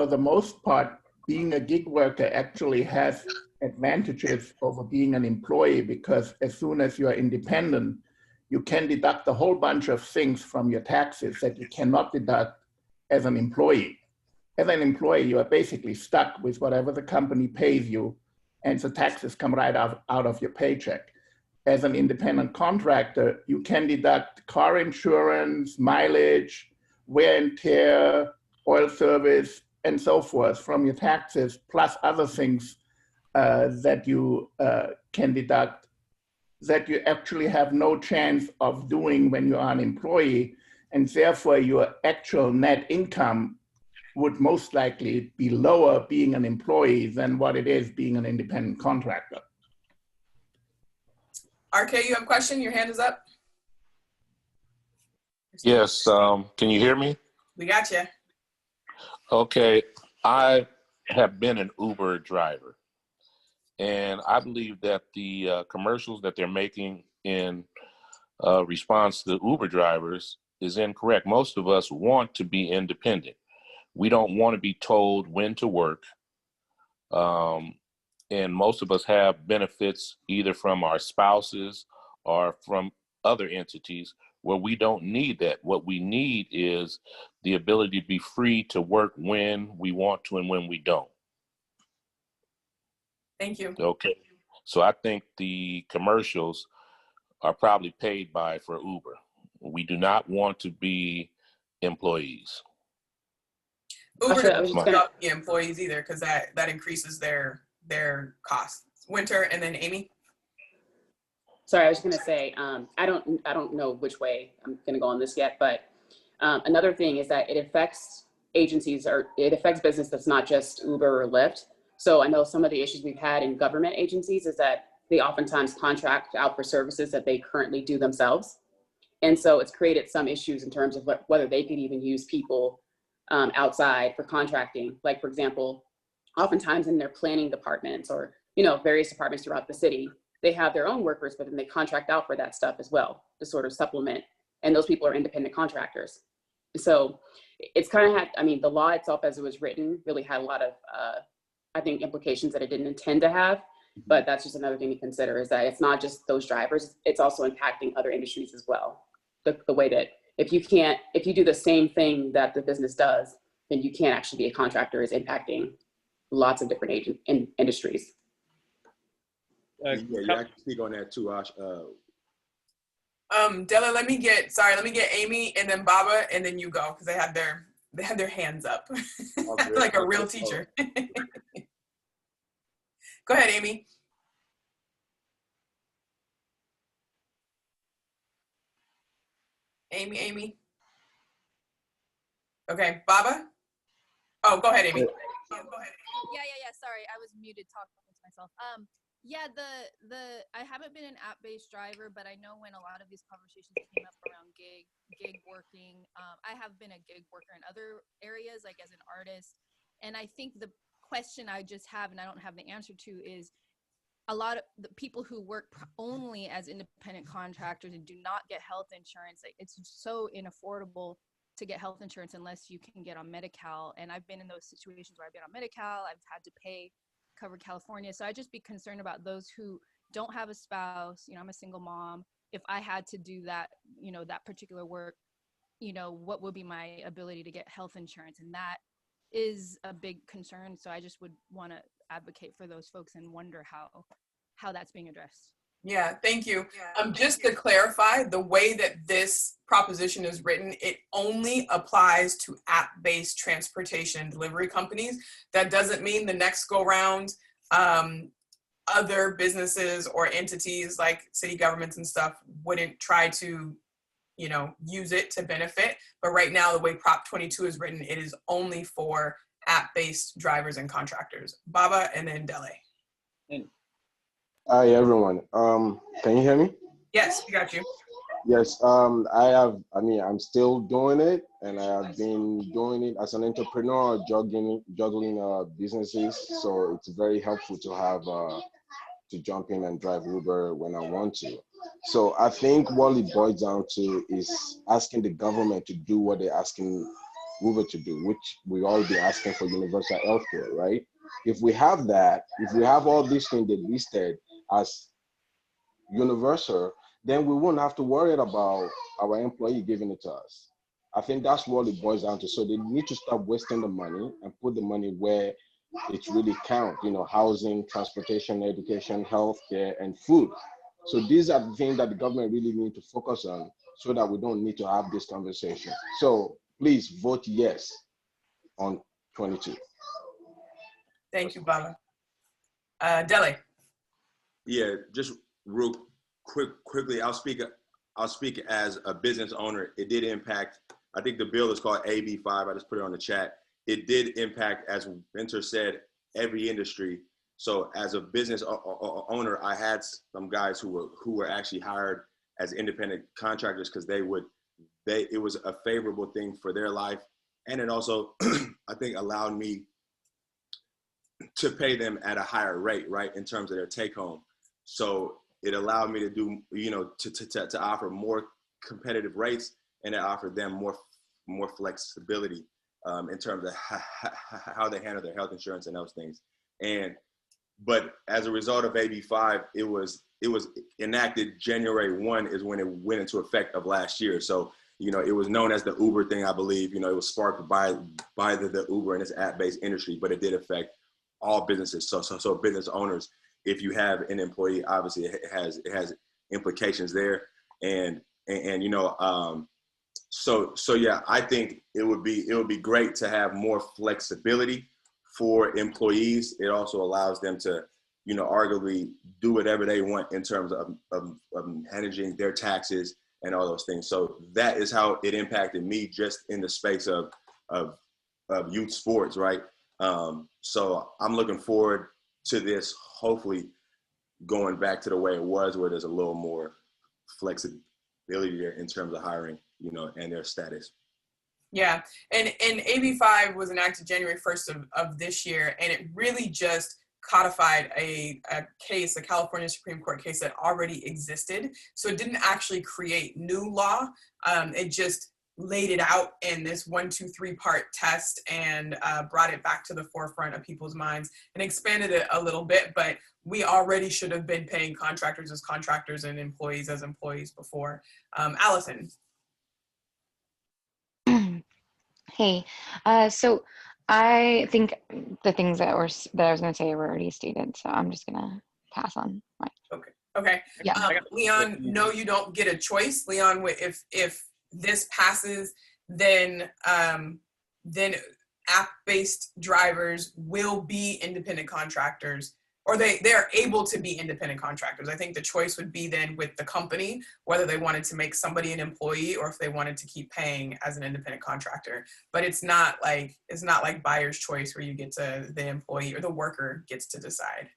the most part, being a gig worker actually has advantages over being an employee, because as soon as you are independent, you can deduct a whole bunch of things from your taxes that you cannot deduct as an employee. As an employee, you are basically stuck with whatever the company pays you, and the taxes come right out of your paycheck. As an independent contractor, you can deduct car insurance, mileage, wear and tear, oil service, and so forth from your taxes, plus other things that you can deduct that you actually have no chance of doing when you are an employee. and therefore your actual net income would most likely be lower being an employee than what it is being an independent contractor. RK, you have a question? Your hand is up. Yes, can you hear me? We got you. Okay, I have been an Uber driver, and I believe that the commercials that they're making in response to the Uber drivers is incorrect. Most of us want to be independent. We don't want to be told when to work. And most of us have benefits either from our spouses or from other entities where we don't need that. What we need is the ability to be free to work when we want to and when we don't. Thank you. Okay. So I think the commercials are probably paid for Uber. We do not want to be employees. Uber doesn't about the employees either, because that increases their costs. Winter, and then Amy. Sorry, I was going to say, I don't know which way I'm going to go on this yet, but another thing is that it affects agencies, or it affects business that's not just Uber or Lyft. So I know some of the issues we've had in government agencies is that they oftentimes contract out for services that they currently do themselves. And so it's created some issues in terms of whether they could even use people outside for contracting. Like, for example, oftentimes in their planning departments or, various departments throughout the city, they have their own workers, but then they contract out for that stuff as well to sort of supplement. And those people are independent contractors. So it's kind of the law itself as it was written really had a lot of, I think, implications that it didn't intend to have. But that's just another thing to consider, is that it's not just those drivers, it's also impacting other industries as well. The way that if you do the same thing that the business does, then you can't actually be a contractor, is impacting lots of different industries. Yeah, you actually speak on that too, Ash. Della, let me get Amy and then Baba, and then you go, because they had their hands up. Like a real teacher. Go ahead, Amy. Amy. Okay, Baba? Oh, go ahead, Amy. Yeah. Sorry, I was muted talking to myself. Yeah, I haven't been an app-based driver, but I know when a lot of these conversations came up around gig working, I have been a gig worker in other areas, like as an artist. And I think the question I just have, and I don't have the answer to, is a lot of the people who work only as independent contractors and do not get health insurance, like it's so inaffordable to get health insurance unless you can get on Medi-Cal. And I've been in those situations where I've been on Medi-Cal, I've had to cover California. So I just be concerned about those who don't have a spouse. I'm a single mom. If I had to do that, that particular work, what would be my ability to get health insurance? And that is a big concern. So I just would want to advocate for those folks and wonder how that's being addressed. Yeah, thank you. Just to clarify, the way that this proposition is written, it only applies to app-based transportation delivery companies. That doesn't mean the next go round, other businesses or entities like city governments and stuff wouldn't try to, use it to benefit. But right now, the way Prop 22 is written, it is only for app-based drivers and contractors. Baba and then Dele. Hi everyone. Can you hear me? Yes, we got you. Yes. I'm still doing it, and I have been doing it as an entrepreneur, juggling businesses. So it's very helpful to have to jump in and drive Uber when I want to. So I think what it boils down to is asking the government to do what they're asking Uber to do, which we all be asking for universal healthcare, right? If we have that, if we have all these things they listed as universal, then we won't have to worry about our employee giving it to us. I think that's what it boils down to. So they need to stop wasting the money and put the money where it really counts, housing, transportation, education, healthcare, and food. So these are the things that the government really need to focus on so that we don't need to have this conversation. So please vote yes on 22. Thank you, Baba. Dele. Yeah, just real quickly, I'll speak I'll speak as a business owner. It did impact, I think the bill is called AB5. I just put it on the chat. It did impact, as Winter said, every industry. So as a business owner, I had some guys who were actually hired as independent contractors because it was a favorable thing for their life. And it also, I think, allowed me to pay them at a higher rate, right, in terms of their take home. So it allowed me to do, to offer more competitive rates, and it offered them more flexibility in terms of how they handle their health insurance and those things. But as a result of AB5, it was enacted January 1 is when it went into effect of last year. So, it was known as the Uber thing, I believe. It was sparked by the Uber and its app-based industry, but it did affect all businesses. So business owners, if you have an employee, obviously it has implications there. So yeah, I think it would be great to have more flexibility for employees. It also allows them to, arguably do whatever they want in terms of managing their taxes and all those things. So that is how it impacted me just in the space of youth sports, right? So I'm looking forward to this, hopefully going back to the way it was, where there's a little more flexibility there in terms of hiring, and their status. Yeah, and AB5 was enacted January 1st of this year, and it really just codified a case, a California Supreme Court case that already existed. So it didn't actually create new law. It just laid it out in this 1, 2, 3-part test and brought it back to the forefront of people's minds and expanded it a little bit. But we already should have been paying contractors as contractors and employees as employees before. Allison. Hey, so I think the things that I was going to say were already stated, so I'm just going to pass on. Okay. Yeah. Leon, no, you don't get a choice. Leon, if this passes, then app-based drivers will be independent contractors, or they're able to be independent contractors. I think the choice would be then with the company, whether they wanted to make somebody an employee or if they wanted to keep paying as an independent contractor. But it's not like buyer's choice where you get to, the employee or the worker gets to decide.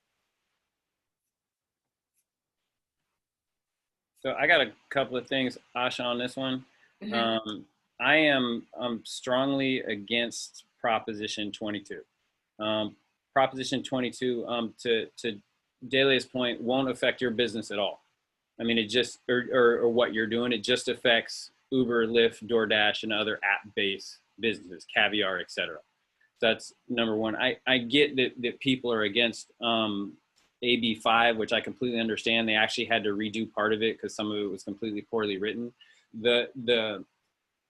So I got a couple of things, Asha, on this one. Mm-hmm. I am strongly against Proposition 22. Proposition 22, to Delia's point, won't affect your business at all. I mean, it just, or what you're doing, it just affects Uber, Lyft, DoorDash, and other app-based businesses, Caviar, etc. So that's number one. I get that people are against AB5, which I completely understand. They actually had to redo part of it because some of it was completely poorly written.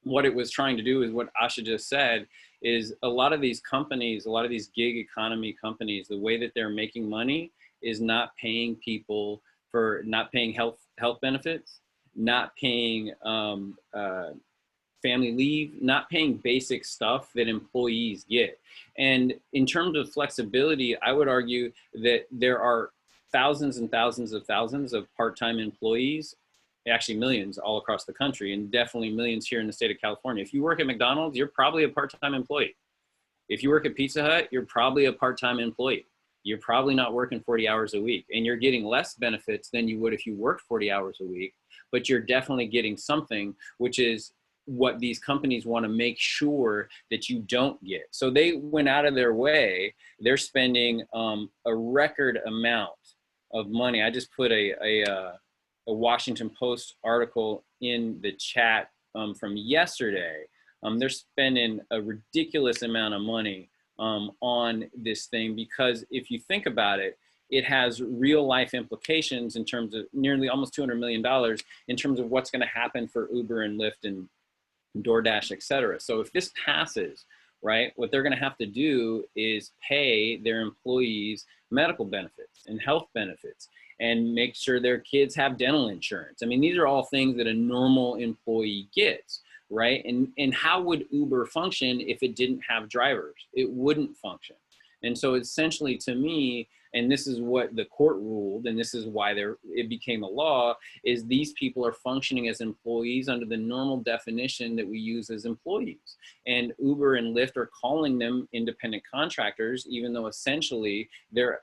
What it was trying to do is what Asha just said, is a lot of these companies, a lot of these gig economy companies, the way that they're making money is not paying people for, not paying health benefits, not paying family leave, not paying basic stuff that employees get. And in terms of flexibility, I would argue that there are thousands and thousands of part-time employees, actually millions all across the country, and definitely millions here in the state of California. If you work at McDonald's, you're probably a part-time employee. If you work at Pizza Hut, you're probably a part-time employee. You're probably not working 40 hours a week, and you're getting less benefits than you would if you worked 40 hours a week, but you're definitely getting something, which is what these companies want to make sure that you don't get. So they went out of their way. They're spending a record amount of money. I just put a Washington Post article in the chat from yesterday. They're spending a ridiculous amount of money on this thing, because if you think about it, it has real life implications in terms of nearly almost $200 million in terms of what's going to happen for Uber and Lyft and DoorDash, et cetera. So if this passes, right, what they're going to have to do is pay their employees medical benefits and health benefits and make sure their kids have dental insurance. I mean, these are all things that a normal employee gets, right? And how would Uber function if it didn't have drivers? It wouldn't function. And so essentially, to me, and this is what the court ruled, and this is why it became a law, is these people are functioning as employees under the normal definition that we use as employees. And Uber and Lyft are calling them independent contractors, even though essentially they're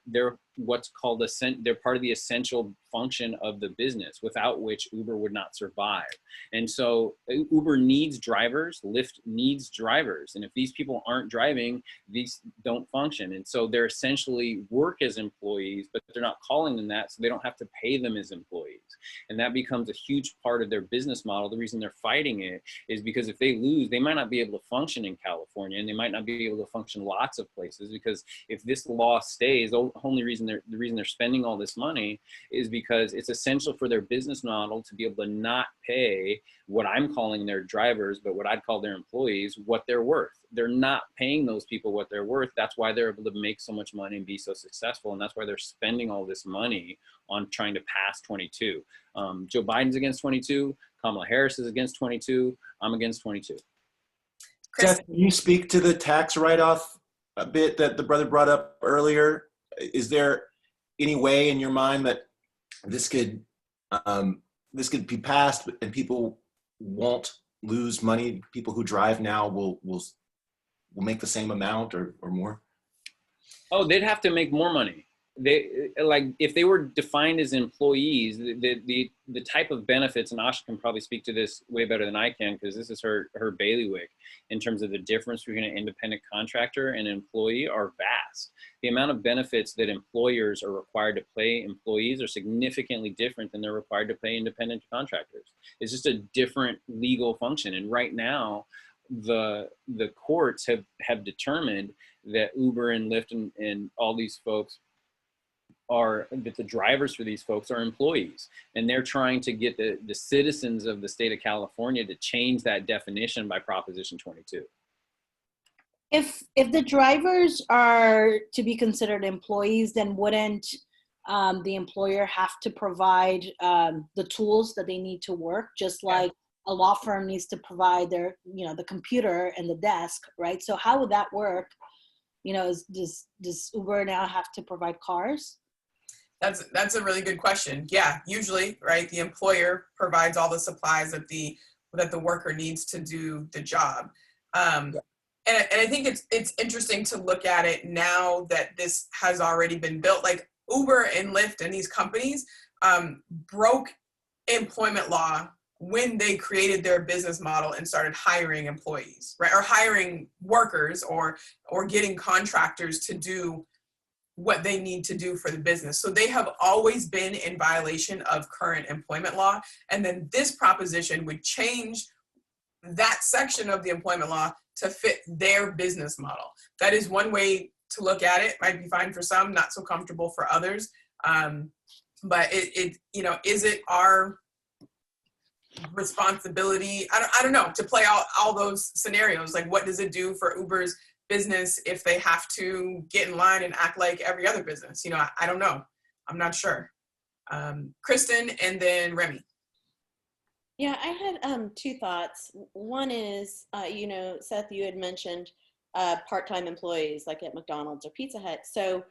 what's called they're part of the essential function of the business, without which Uber would not survive. And so Uber needs drivers, Lyft needs drivers. And if these people aren't driving, these don't function. And so they're essentially work as employees, but they're not calling them that, so they don't have to pay them as employees. And that becomes a huge part of their business model. The reason they're fighting it is because if they lose, they might not be able to function in California, and they might not be able to function lots of places, because if this law stays, the reason they're spending all this money is because it's essential for their business model to be able to not pay what I'm calling their drivers, but what I'd call their employees, what they're worth. They're not paying those people what they're worth. That's why they're able to make so much money and be so successful. And that's why they're spending all this money on trying to pass 22. Joe Biden's against 22. Kamala Harris is against 22. I'm against 22. Seth, can you speak to the tax write-off a bit that the brother brought up earlier? Is there any way in your mind that this could be passed and people won't lose money? People who drive now will make the same amount or more? Oh, they'd have to make more money. If they were defined as employees, the type of benefits, and Asha can probably speak to this way better than I can, because this is her bailiwick, in terms of the difference between an independent contractor and an employee, are vast. The amount of benefits that employers are required to pay employees are significantly different than they're required to pay independent contractors. It's just a different legal function. And right now, the courts have determined that Uber and Lyft and all these folks that the drivers for these folks are employees, and they're trying to get the citizens of the state of California to change that definition by Proposition 22. If the drivers are to be considered employees, then wouldn't the employer have to provide the tools that they need to work, just like a law firm needs to provide their, the computer and the desk, right? So how would that work? Does Uber now have to provide cars? That's a really good question. Yeah, usually, right, the employer provides all the supplies that the worker needs to do the job. And I think it's interesting to look at it now that this has already been built. Like Uber and Lyft and these companies broke employment law when they created their business model and started hiring employees, right, or hiring workers or getting contractors to do what they need to do for the business. So they have always been in violation of current employment law. And then this proposition would change that section of the employment law to fit their business model. That is one way to look at it. Might be fine for some, not so comfortable for others. But is it our responsibility? I don't know, to play out all those scenarios. Like, what does it do for Uber's business if they have to get in line and act like every other business? I don't know. I'm not sure. Kristen and then Remy. Yeah, I had two thoughts. One is, Seth, you had mentioned part-time employees like at McDonald's or Pizza Hut. So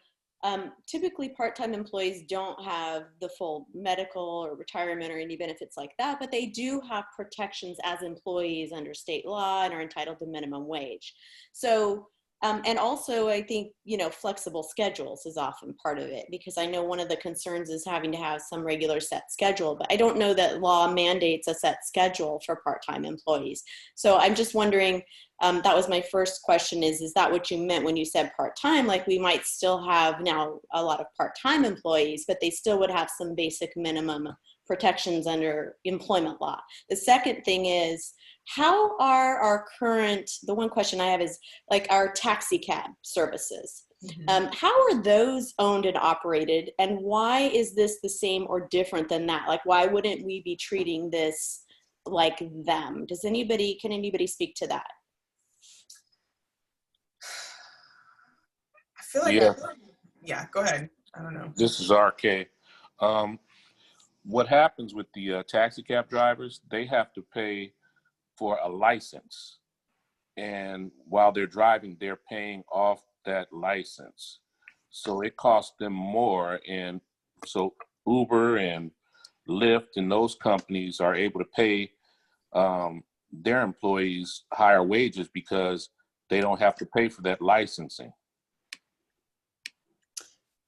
typically part-time employees don't have the full medical or retirement or any benefits like that, but they do have protections as employees under state law and are entitled to minimum wage. So, and also I think, flexible schedules is often part of it, because I know one of the concerns is having to have some regular set schedule, but I don't know that law mandates a set schedule for part-time employees. So I'm just wondering, that was my first question, is that what you meant when you said part-time? Like, we might still have now a lot of part-time employees, but they still would have some basic minimum protections under employment law. The second thing is, how are the one question I have is like our taxi cab services. How are those owned and operated, and why is this the same or different than that? Like, why wouldn't we be treating this like them? Can anybody speak to that? I feel like yeah, go ahead. I don't know. This is RK. What happens with the taxi cab drivers, they have to pay for a license. And while they're driving, they're paying off that license. So it costs them more. And so Uber and Lyft and those companies are able to pay their employees higher wages because they don't have to pay for that licensing.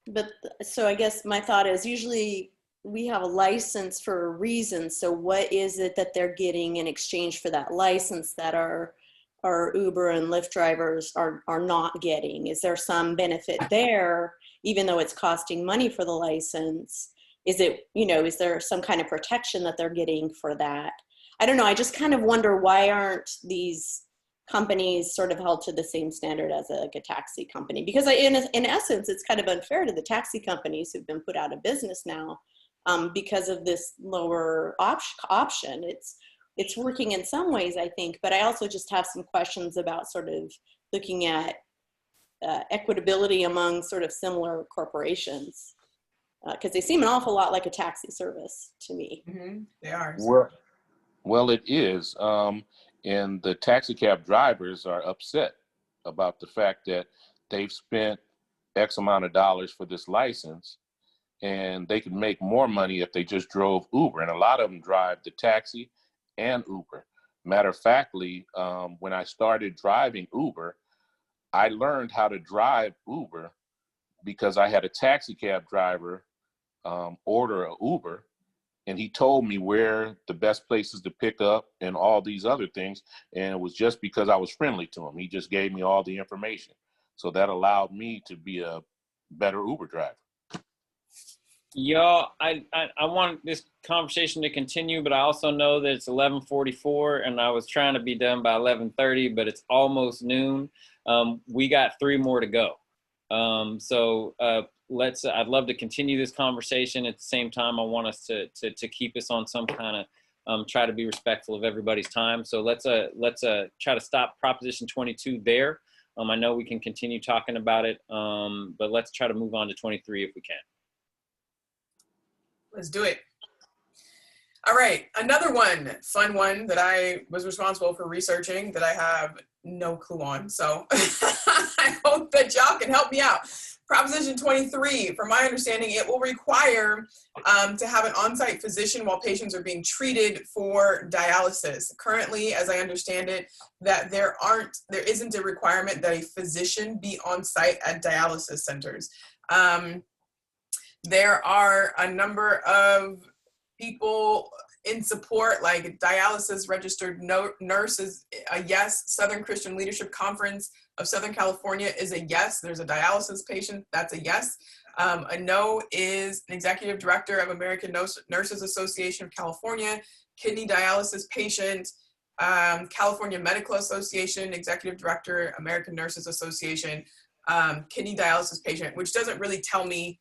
But so I guess my thought is usually we have a license for a reason. So what is it that they're getting in exchange for that license that our Uber and Lyft drivers are not getting? Is there some benefit there, even though it's costing money for the license? Is it, you know, is there some kind of protection that they're getting for that? I don't know. I just kind of wonder, why aren't these companies sort of held to the same standard as like a taxi company? Because in essence, it's kind of unfair to the taxi companies who've been put out of business now because of this lower option. It's working in some ways, I think, but I also just have some questions about sort of looking at equitability among sort of similar corporations, because they seem an awful lot like a taxi service to me. Mm-hmm. They are. Well, it is. And the taxi cab drivers are upset about the fact that they've spent X amount of dollars for this license, and they could make more money if they just drove Uber. And a lot of them drive the taxi and Uber. Matter of factly, when I started driving Uber, I learned how to drive Uber because I had a taxi cab driver order an Uber, and he told me where the best places to pick up and all these other things. And it was just because I was friendly to him. He just gave me all the information. So that allowed me to be a better Uber driver. Y'all, I want this conversation to continue, but I also know that it's 11:44 and I was trying to be done by 11:30, but it's almost noon. We got 3 more to go. I'd love to continue this conversation. At the same time, I want us to keep us on some kind of, try to be respectful of everybody's time. So let's try to stop Proposition 22 there. I know we can continue talking about it, but let's try to move on to 23 if we can. Let's do it. All right, another fun one that I was responsible for researching that I have no clue on. So I hope that y'all can help me out. Proposition 23, from my understanding, it will require to have an on-site physician while patients are being treated for dialysis. Currently, as I understand it, that there isn't a requirement that a physician be on site at dialysis centers. There are a number of people in support, like dialysis registered nurses, a yes. Southern Christian Leadership Conference of Southern California is a yes. There's a dialysis patient, that's a yes. A no is an executive director of American Nurses Association of California, kidney dialysis patient, California Medical Association, executive director, American Nurses Association, kidney dialysis patient, which doesn't really tell me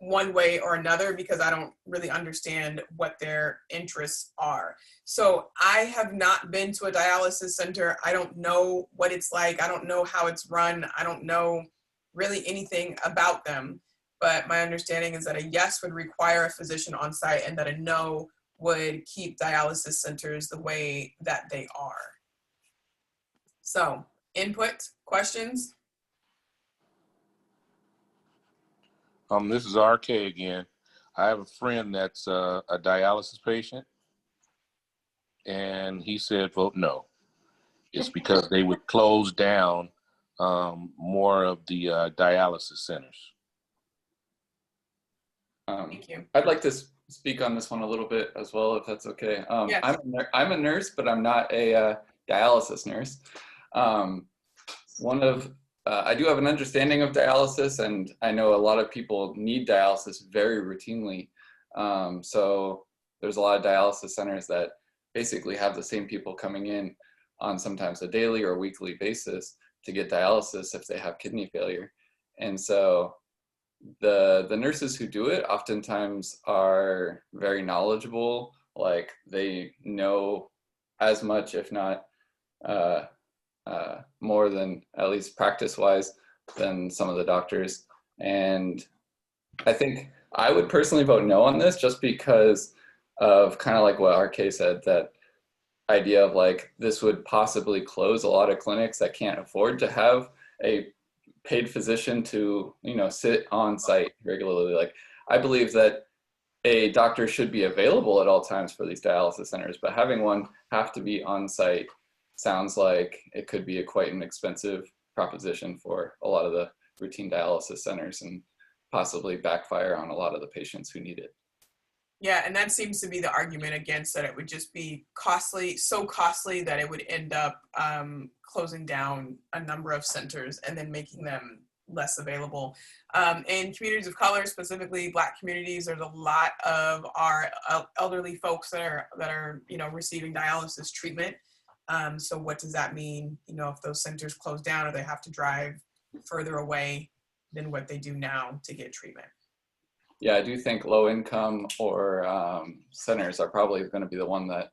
one way or another because I don't really understand what their interests are. So I have not been to a dialysis center. I don't know what it's like. I don't know how it's run. I don't know really anything about them. But my understanding is that a yes would require a physician on site and that a no would keep dialysis centers the way that they are. So, input, questions? This is RK again. I have a friend that's a dialysis patient, and he said vote no. It's because they would close down more of the dialysis centers. Thank you. I'd like to speak on this one a little bit as well, if that's okay. Yes. I'm a nurse, but I'm not a dialysis nurse. I do have an understanding of dialysis, and I know a lot of people need dialysis very routinely. So there's a lot of dialysis centers that basically have the same people coming in on sometimes a daily or weekly basis to get dialysis if they have kidney failure. And so the nurses who do it oftentimes are very knowledgeable, like they know as much, if not more than, at least practice-wise, than some of the doctors. And I think I would personally vote no on this just because of kind of like what RK said, that idea of like this would possibly close a lot of clinics that can't afford to have a paid physician to, sit on site regularly. Like, I believe that a doctor should be available at all times for these dialysis centers, but having one have to be on site sounds like it could be quite an expensive proposition for a lot of the routine dialysis centers and possibly backfire on a lot of the patients who need it. Yeah, and that seems to be the argument against that. It would just be costly, so costly that it would end up closing down a number of centers and then making them less available. In communities of color, specifically Black communities, there's a lot of our elderly folks that are receiving dialysis treatment. So what does that mean? If those centers close down or they have to drive further away than what they do now to get treatment. Yeah, I do think low income or centers are probably going to be the one that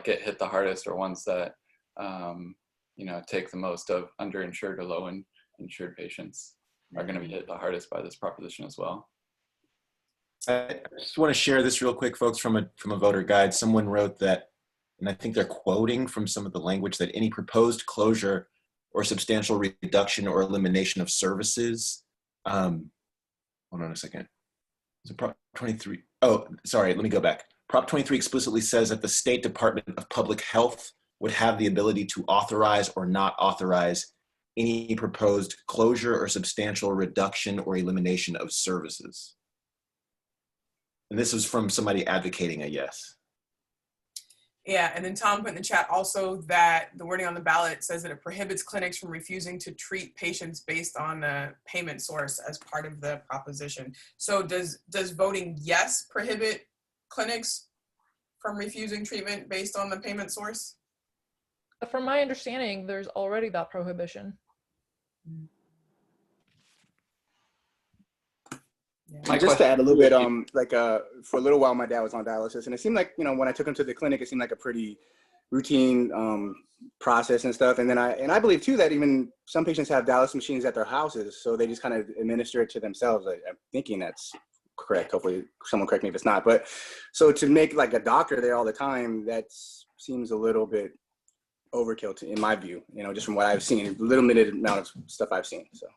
get hit the hardest, or ones that take the most of underinsured or low insured patients are going to be hit the hardest by this proposition as well. I just want to share this real quick, folks, from a voter guide. Someone wrote that, and I think they're quoting from some of the language, that any proposed closure or substantial reduction or elimination of services. Hold on a second. Is it Prop 23? Oh, sorry, let me go back. Prop 23 explicitly says that the State Department of Public Health would have the ability to authorize or not authorize any proposed closure or substantial reduction or elimination of services. And this is from somebody advocating a yes. Yeah, and then Tom put in the chat also that the wording on the ballot says that it prohibits clinics from refusing to treat patients based on a payment source as part of the proposition. So does voting yes prohibit clinics from refusing treatment based on the payment source? From my understanding, there's already that prohibition. Just to add a little bit, for a little while, my dad was on dialysis, and it seemed like, when I took him to the clinic, it seemed like a pretty routine process and stuff. And then I believe too that even some patients have dialysis machines at their houses, so they just kind of administer it to themselves. I'm thinking that's correct. Hopefully, someone correct me if it's not. But so to make like a doctor there all the time, that seems a little bit overkill in my view. Just from what I've seen, limited amount of stuff I've seen. So.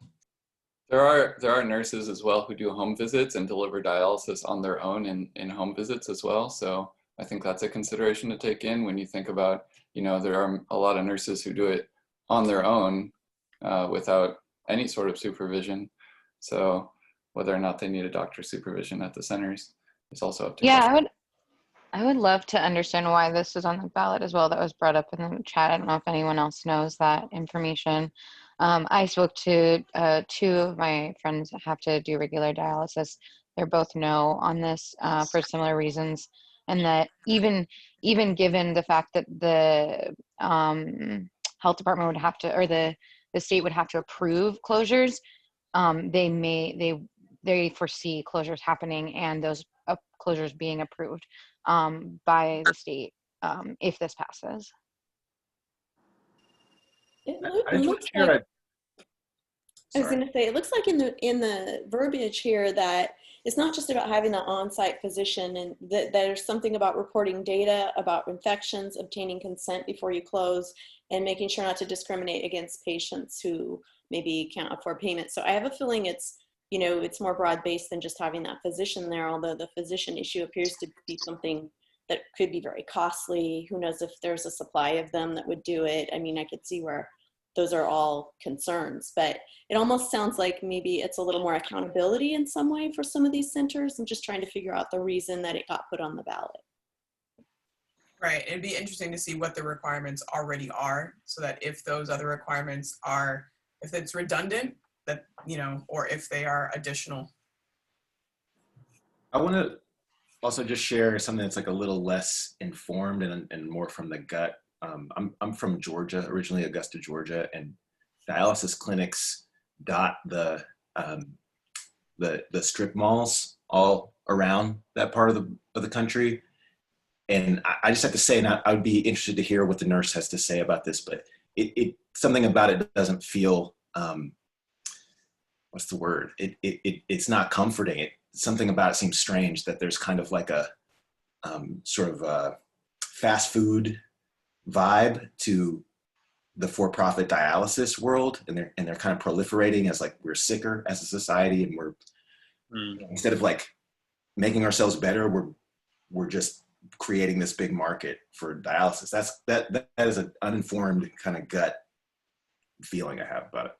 There are nurses as well who do home visits and deliver dialysis on their own in home visits as well. So I think that's a consideration to take in when you think about, there are a lot of nurses who do it on their own without any sort of supervision. So whether or not they need a doctor's supervision at the centers is also up to Yeah, I would love to understand why this is on the ballot as well. That was brought up in the chat. I don't know if anyone else knows that information. I spoke to two of my friends that have to do regular dialysis. They're both no on this for similar reasons, and that even given the fact that the health department would have to, or the state would have to approve closures, they foresee closures happening and those closures being approved by the state if this passes. I was going to say, it looks like in the verbiage here that it's not just about having the on-site physician, and that there's something about reporting data about infections, obtaining consent before you close, and making sure not to discriminate against patients who maybe can't afford payment. So I have a feeling it's more broad-based than just having that physician there, although the physician issue appears to be something that could be very costly. Who knows if there's a supply of them that would do it. I mean, I could see where those are all concerns, but it almost sounds like maybe it's a little more accountability in some way for some of these centers, and just trying to figure out the reason that it got put on the ballot. Right. It'd be interesting to see what the requirements already are, so that if those other requirements are, if it's redundant, that, or if they are additional. I want to also just share something that's like a little less informed and more from the gut. I'm from Georgia, originally Augusta, Georgia, and dialysis clinics dot the strip malls all around that part of the country. And I just have to say, and I would be interested to hear what the nurse has to say about this, but something about it doesn't feel, what's the word? It's not comforting. Something about it seems strange, that there's kind of like a sort of a fast food vibe to the for-profit dialysis world, and they're kind of proliferating as like we're sicker as a society, and we're instead of like making ourselves better, we're just creating this big market for dialysis. That is an uninformed kind of gut feeling I have about it.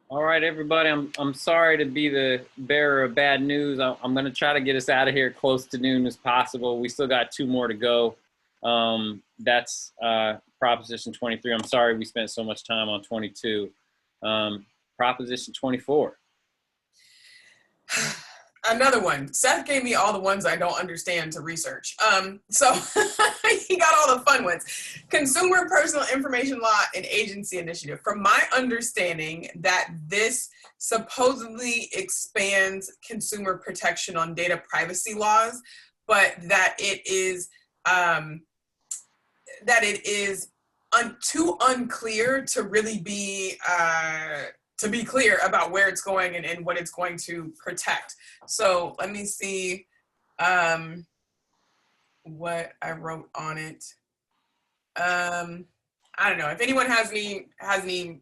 All right, everybody. I'm sorry to be the bearer of bad news. I'm going to try to get us out of here close to noon as possible. We still got 2 more to go. That's Proposition 23. I'm sorry we spent so much time on 22. Proposition 24. Another one. Seth gave me all the ones I don't understand to research. So he got all the fun ones. Consumer Personal Information Law and Agency Initiative. From my understanding, that this supposedly expands consumer protection on data privacy laws, but that it is too unclear to really be clear about where it's going and what it's going to protect. So let me see what I wrote on it. I don't know if anyone has any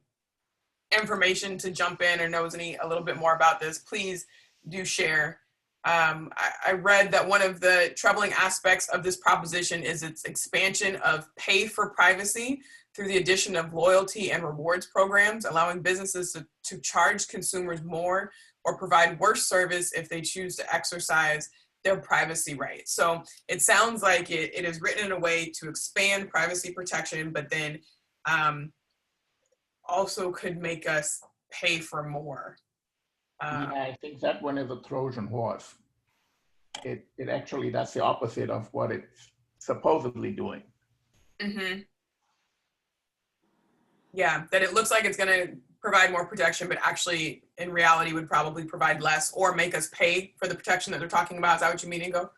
information to jump in or knows a little bit more about this, please do share. I read that one of the troubling aspects of this proposition is its expansion of pay for privacy through the addition of loyalty and rewards programs, allowing businesses to charge consumers more or provide worse service if they choose to exercise their privacy rights. So it sounds like it is written in a way to expand privacy protection, but then also could make us pay for more. Yeah, I think that one is a Trojan horse. It actually, that's the opposite of what it's supposedly doing. Mm-hmm. Yeah, that it looks like it's going to provide more protection, but actually in reality would probably provide less or make us pay for the protection that they're talking about. Is that what you mean, Ingo?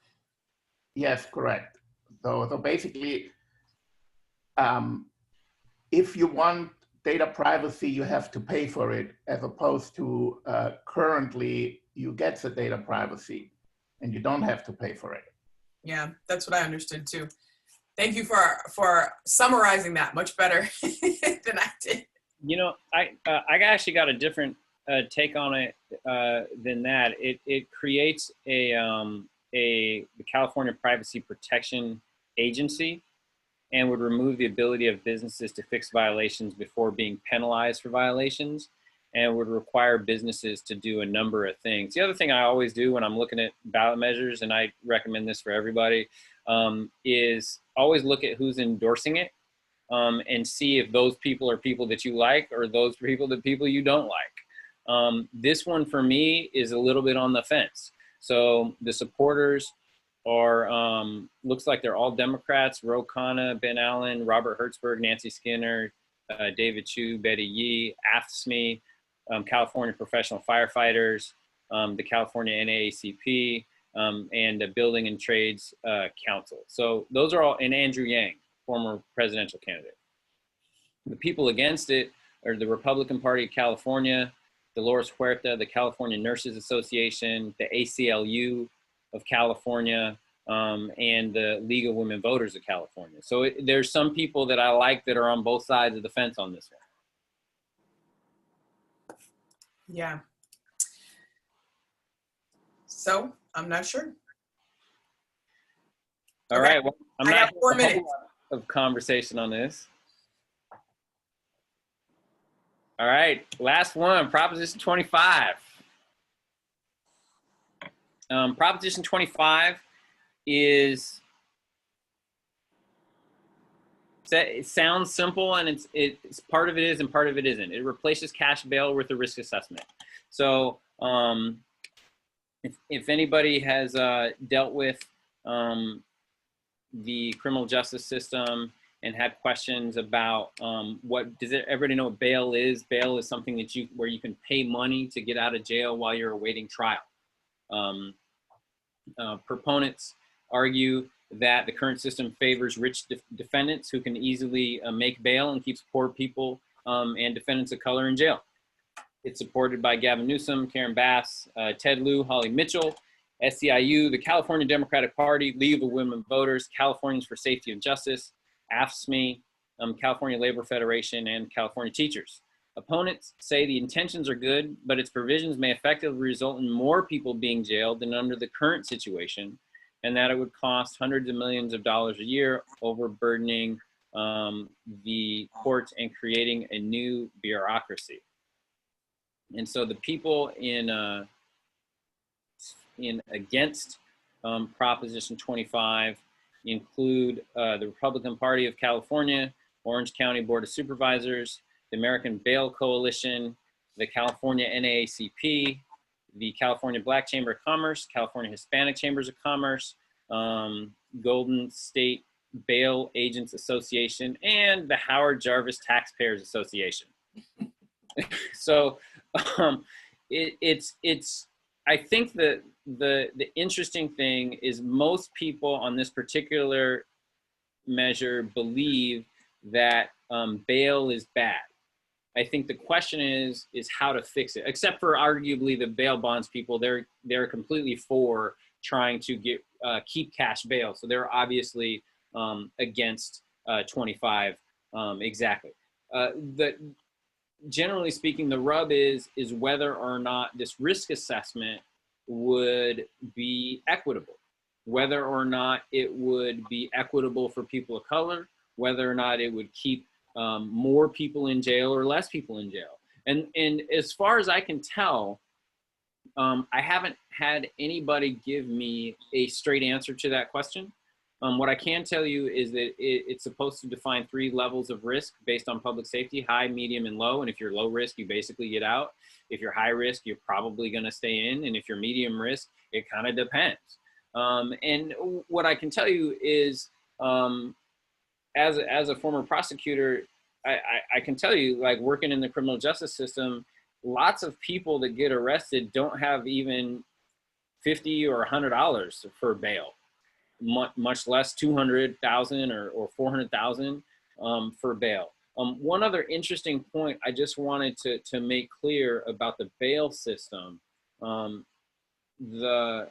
Yes, correct. So basically, if you want data privacy, you have to pay for it, as opposed to currently you get the data privacy and you don't have to pay for it. Yeah, that's what I understood too. Thank you for summarizing that much better than I did. You know, I actually got a different take on it than that. It creates the California Privacy Protection Agency, and would remove the ability of businesses to fix violations before being penalized for violations, and would require businesses to do a number of things. The other thing I always do when I'm looking at ballot measures, and I recommend this for everybody, is always look at who's endorsing it, and see if those people are people that you like or those people you don't like. This one for me is a little bit on the fence. So the supporters are, looks like they're all Democrats: Ro Khanna, Ben Allen, Robert Hertzberg, Nancy Skinner, David Chu, Betty Yee, AFSCME, California Professional Firefighters, the California NAACP, and the Building and Trades Council. So those are all, and Andrew Yang, former presidential candidate. The people against it are the Republican Party of California, Dolores Huerta, the California Nurses Association, the ACLU of California, and the League of Women Voters of California. So there's some people that I like that are on both sides of the fence on this one. Yeah. So I'm not sure. All right. Well, I'm not 4 minutes of conversation on this. All right, last one, Proposition 25. Proposition 25 is, it sounds simple, and it's part of it is and part of it isn't. It replaces cash bail with a risk assessment. So if anybody has dealt with the criminal justice system and had questions about does everybody know what bail is? Bail is something that where you can pay money to get out of jail while you're awaiting trial. Proponents argue that the current system favors rich defendants who can easily make bail and keeps poor people and defendants of color in jail. It's supported by Gavin Newsom, Karen Bass, Ted Lieu, Holly Mitchell, SEIU, the California Democratic Party, League of Women Voters, Californians for Safety and Justice, AFSCME, California Labor Federation, and California Teachers. Opponents say the intentions are good, but its provisions may effectively result in more people being jailed than under the current situation, and that it would cost hundreds of millions of dollars a year, overburdening the courts and creating a new bureaucracy. And so the people in against Proposition 25 include the Republican Party of California, Orange County Board of Supervisors, the American Bail Coalition, the California NAACP, the California Black Chamber of Commerce, California Hispanic Chambers of Commerce, Golden State Bail Agents Association, and the Howard Jarvis Taxpayers Association. So I think that the interesting thing is most people on this particular measure believe that bail is bad. I think the question is how to fix it, except for arguably the bail bonds people. They're completely for trying to keep cash bail. So they're obviously against 25 exactly. Generally speaking, the rub is whether or not this risk assessment would be equitable, whether or not it would be equitable for people of color, whether or not it would keep more people in jail or less people in jail. And as far as I can tell, I haven't had anybody give me a straight answer to that question. What I can tell you is that it's supposed to define 3 levels of risk based on public safety: high, medium, and low. And if you're low risk, you basically get out. If you're high risk, you're probably going to stay in. And if you're medium risk, it kind of depends. And what I can tell you is, as a former prosecutor, I can tell you, like, working in the criminal justice system, lots of people that get arrested don't have even $50 or $100 for bail, much less $200,000 or $400,000 for bail. One other interesting point I just wanted to make clear about the bail system: the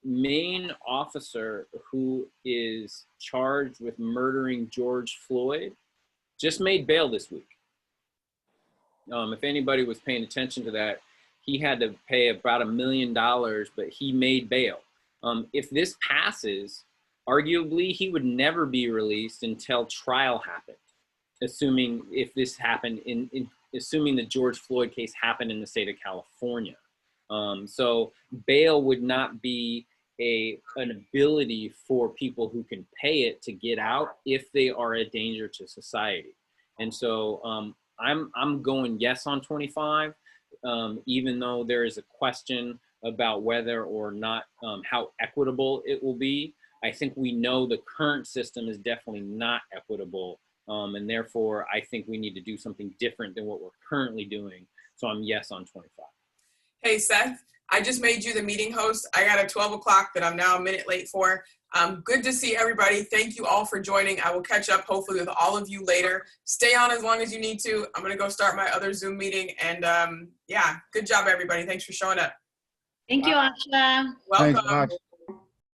main officer who is charged with murdering George Floyd just made bail this week. If anybody was paying attention to that, he had to pay about $1 million, but he made bail. If this passes, arguably he would never be released until trial happened, assuming if this happened assuming the George Floyd case happened in the state of California. So bail would not be an ability for people who can pay it to get out if they are a danger to society. And so I'm going yes on 25, even though there is a question about whether or not how equitable it will be. I think we know the current system is definitely not equitable, and therefore I think we need to do something different than what we're currently doing. So I'm yes on 25. Hey, Seth, I just made you the meeting host. I got a 12 o'clock that I'm now a minute late for. Good to see everybody. Thank you all for joining. I will catch up hopefully with all of you later. Stay on as long as you need to. I'm going to go start my other Zoom meeting. And yeah, good job, everybody. Thanks for showing up. Thank you, Asha. Welcome. Thanks, Asha.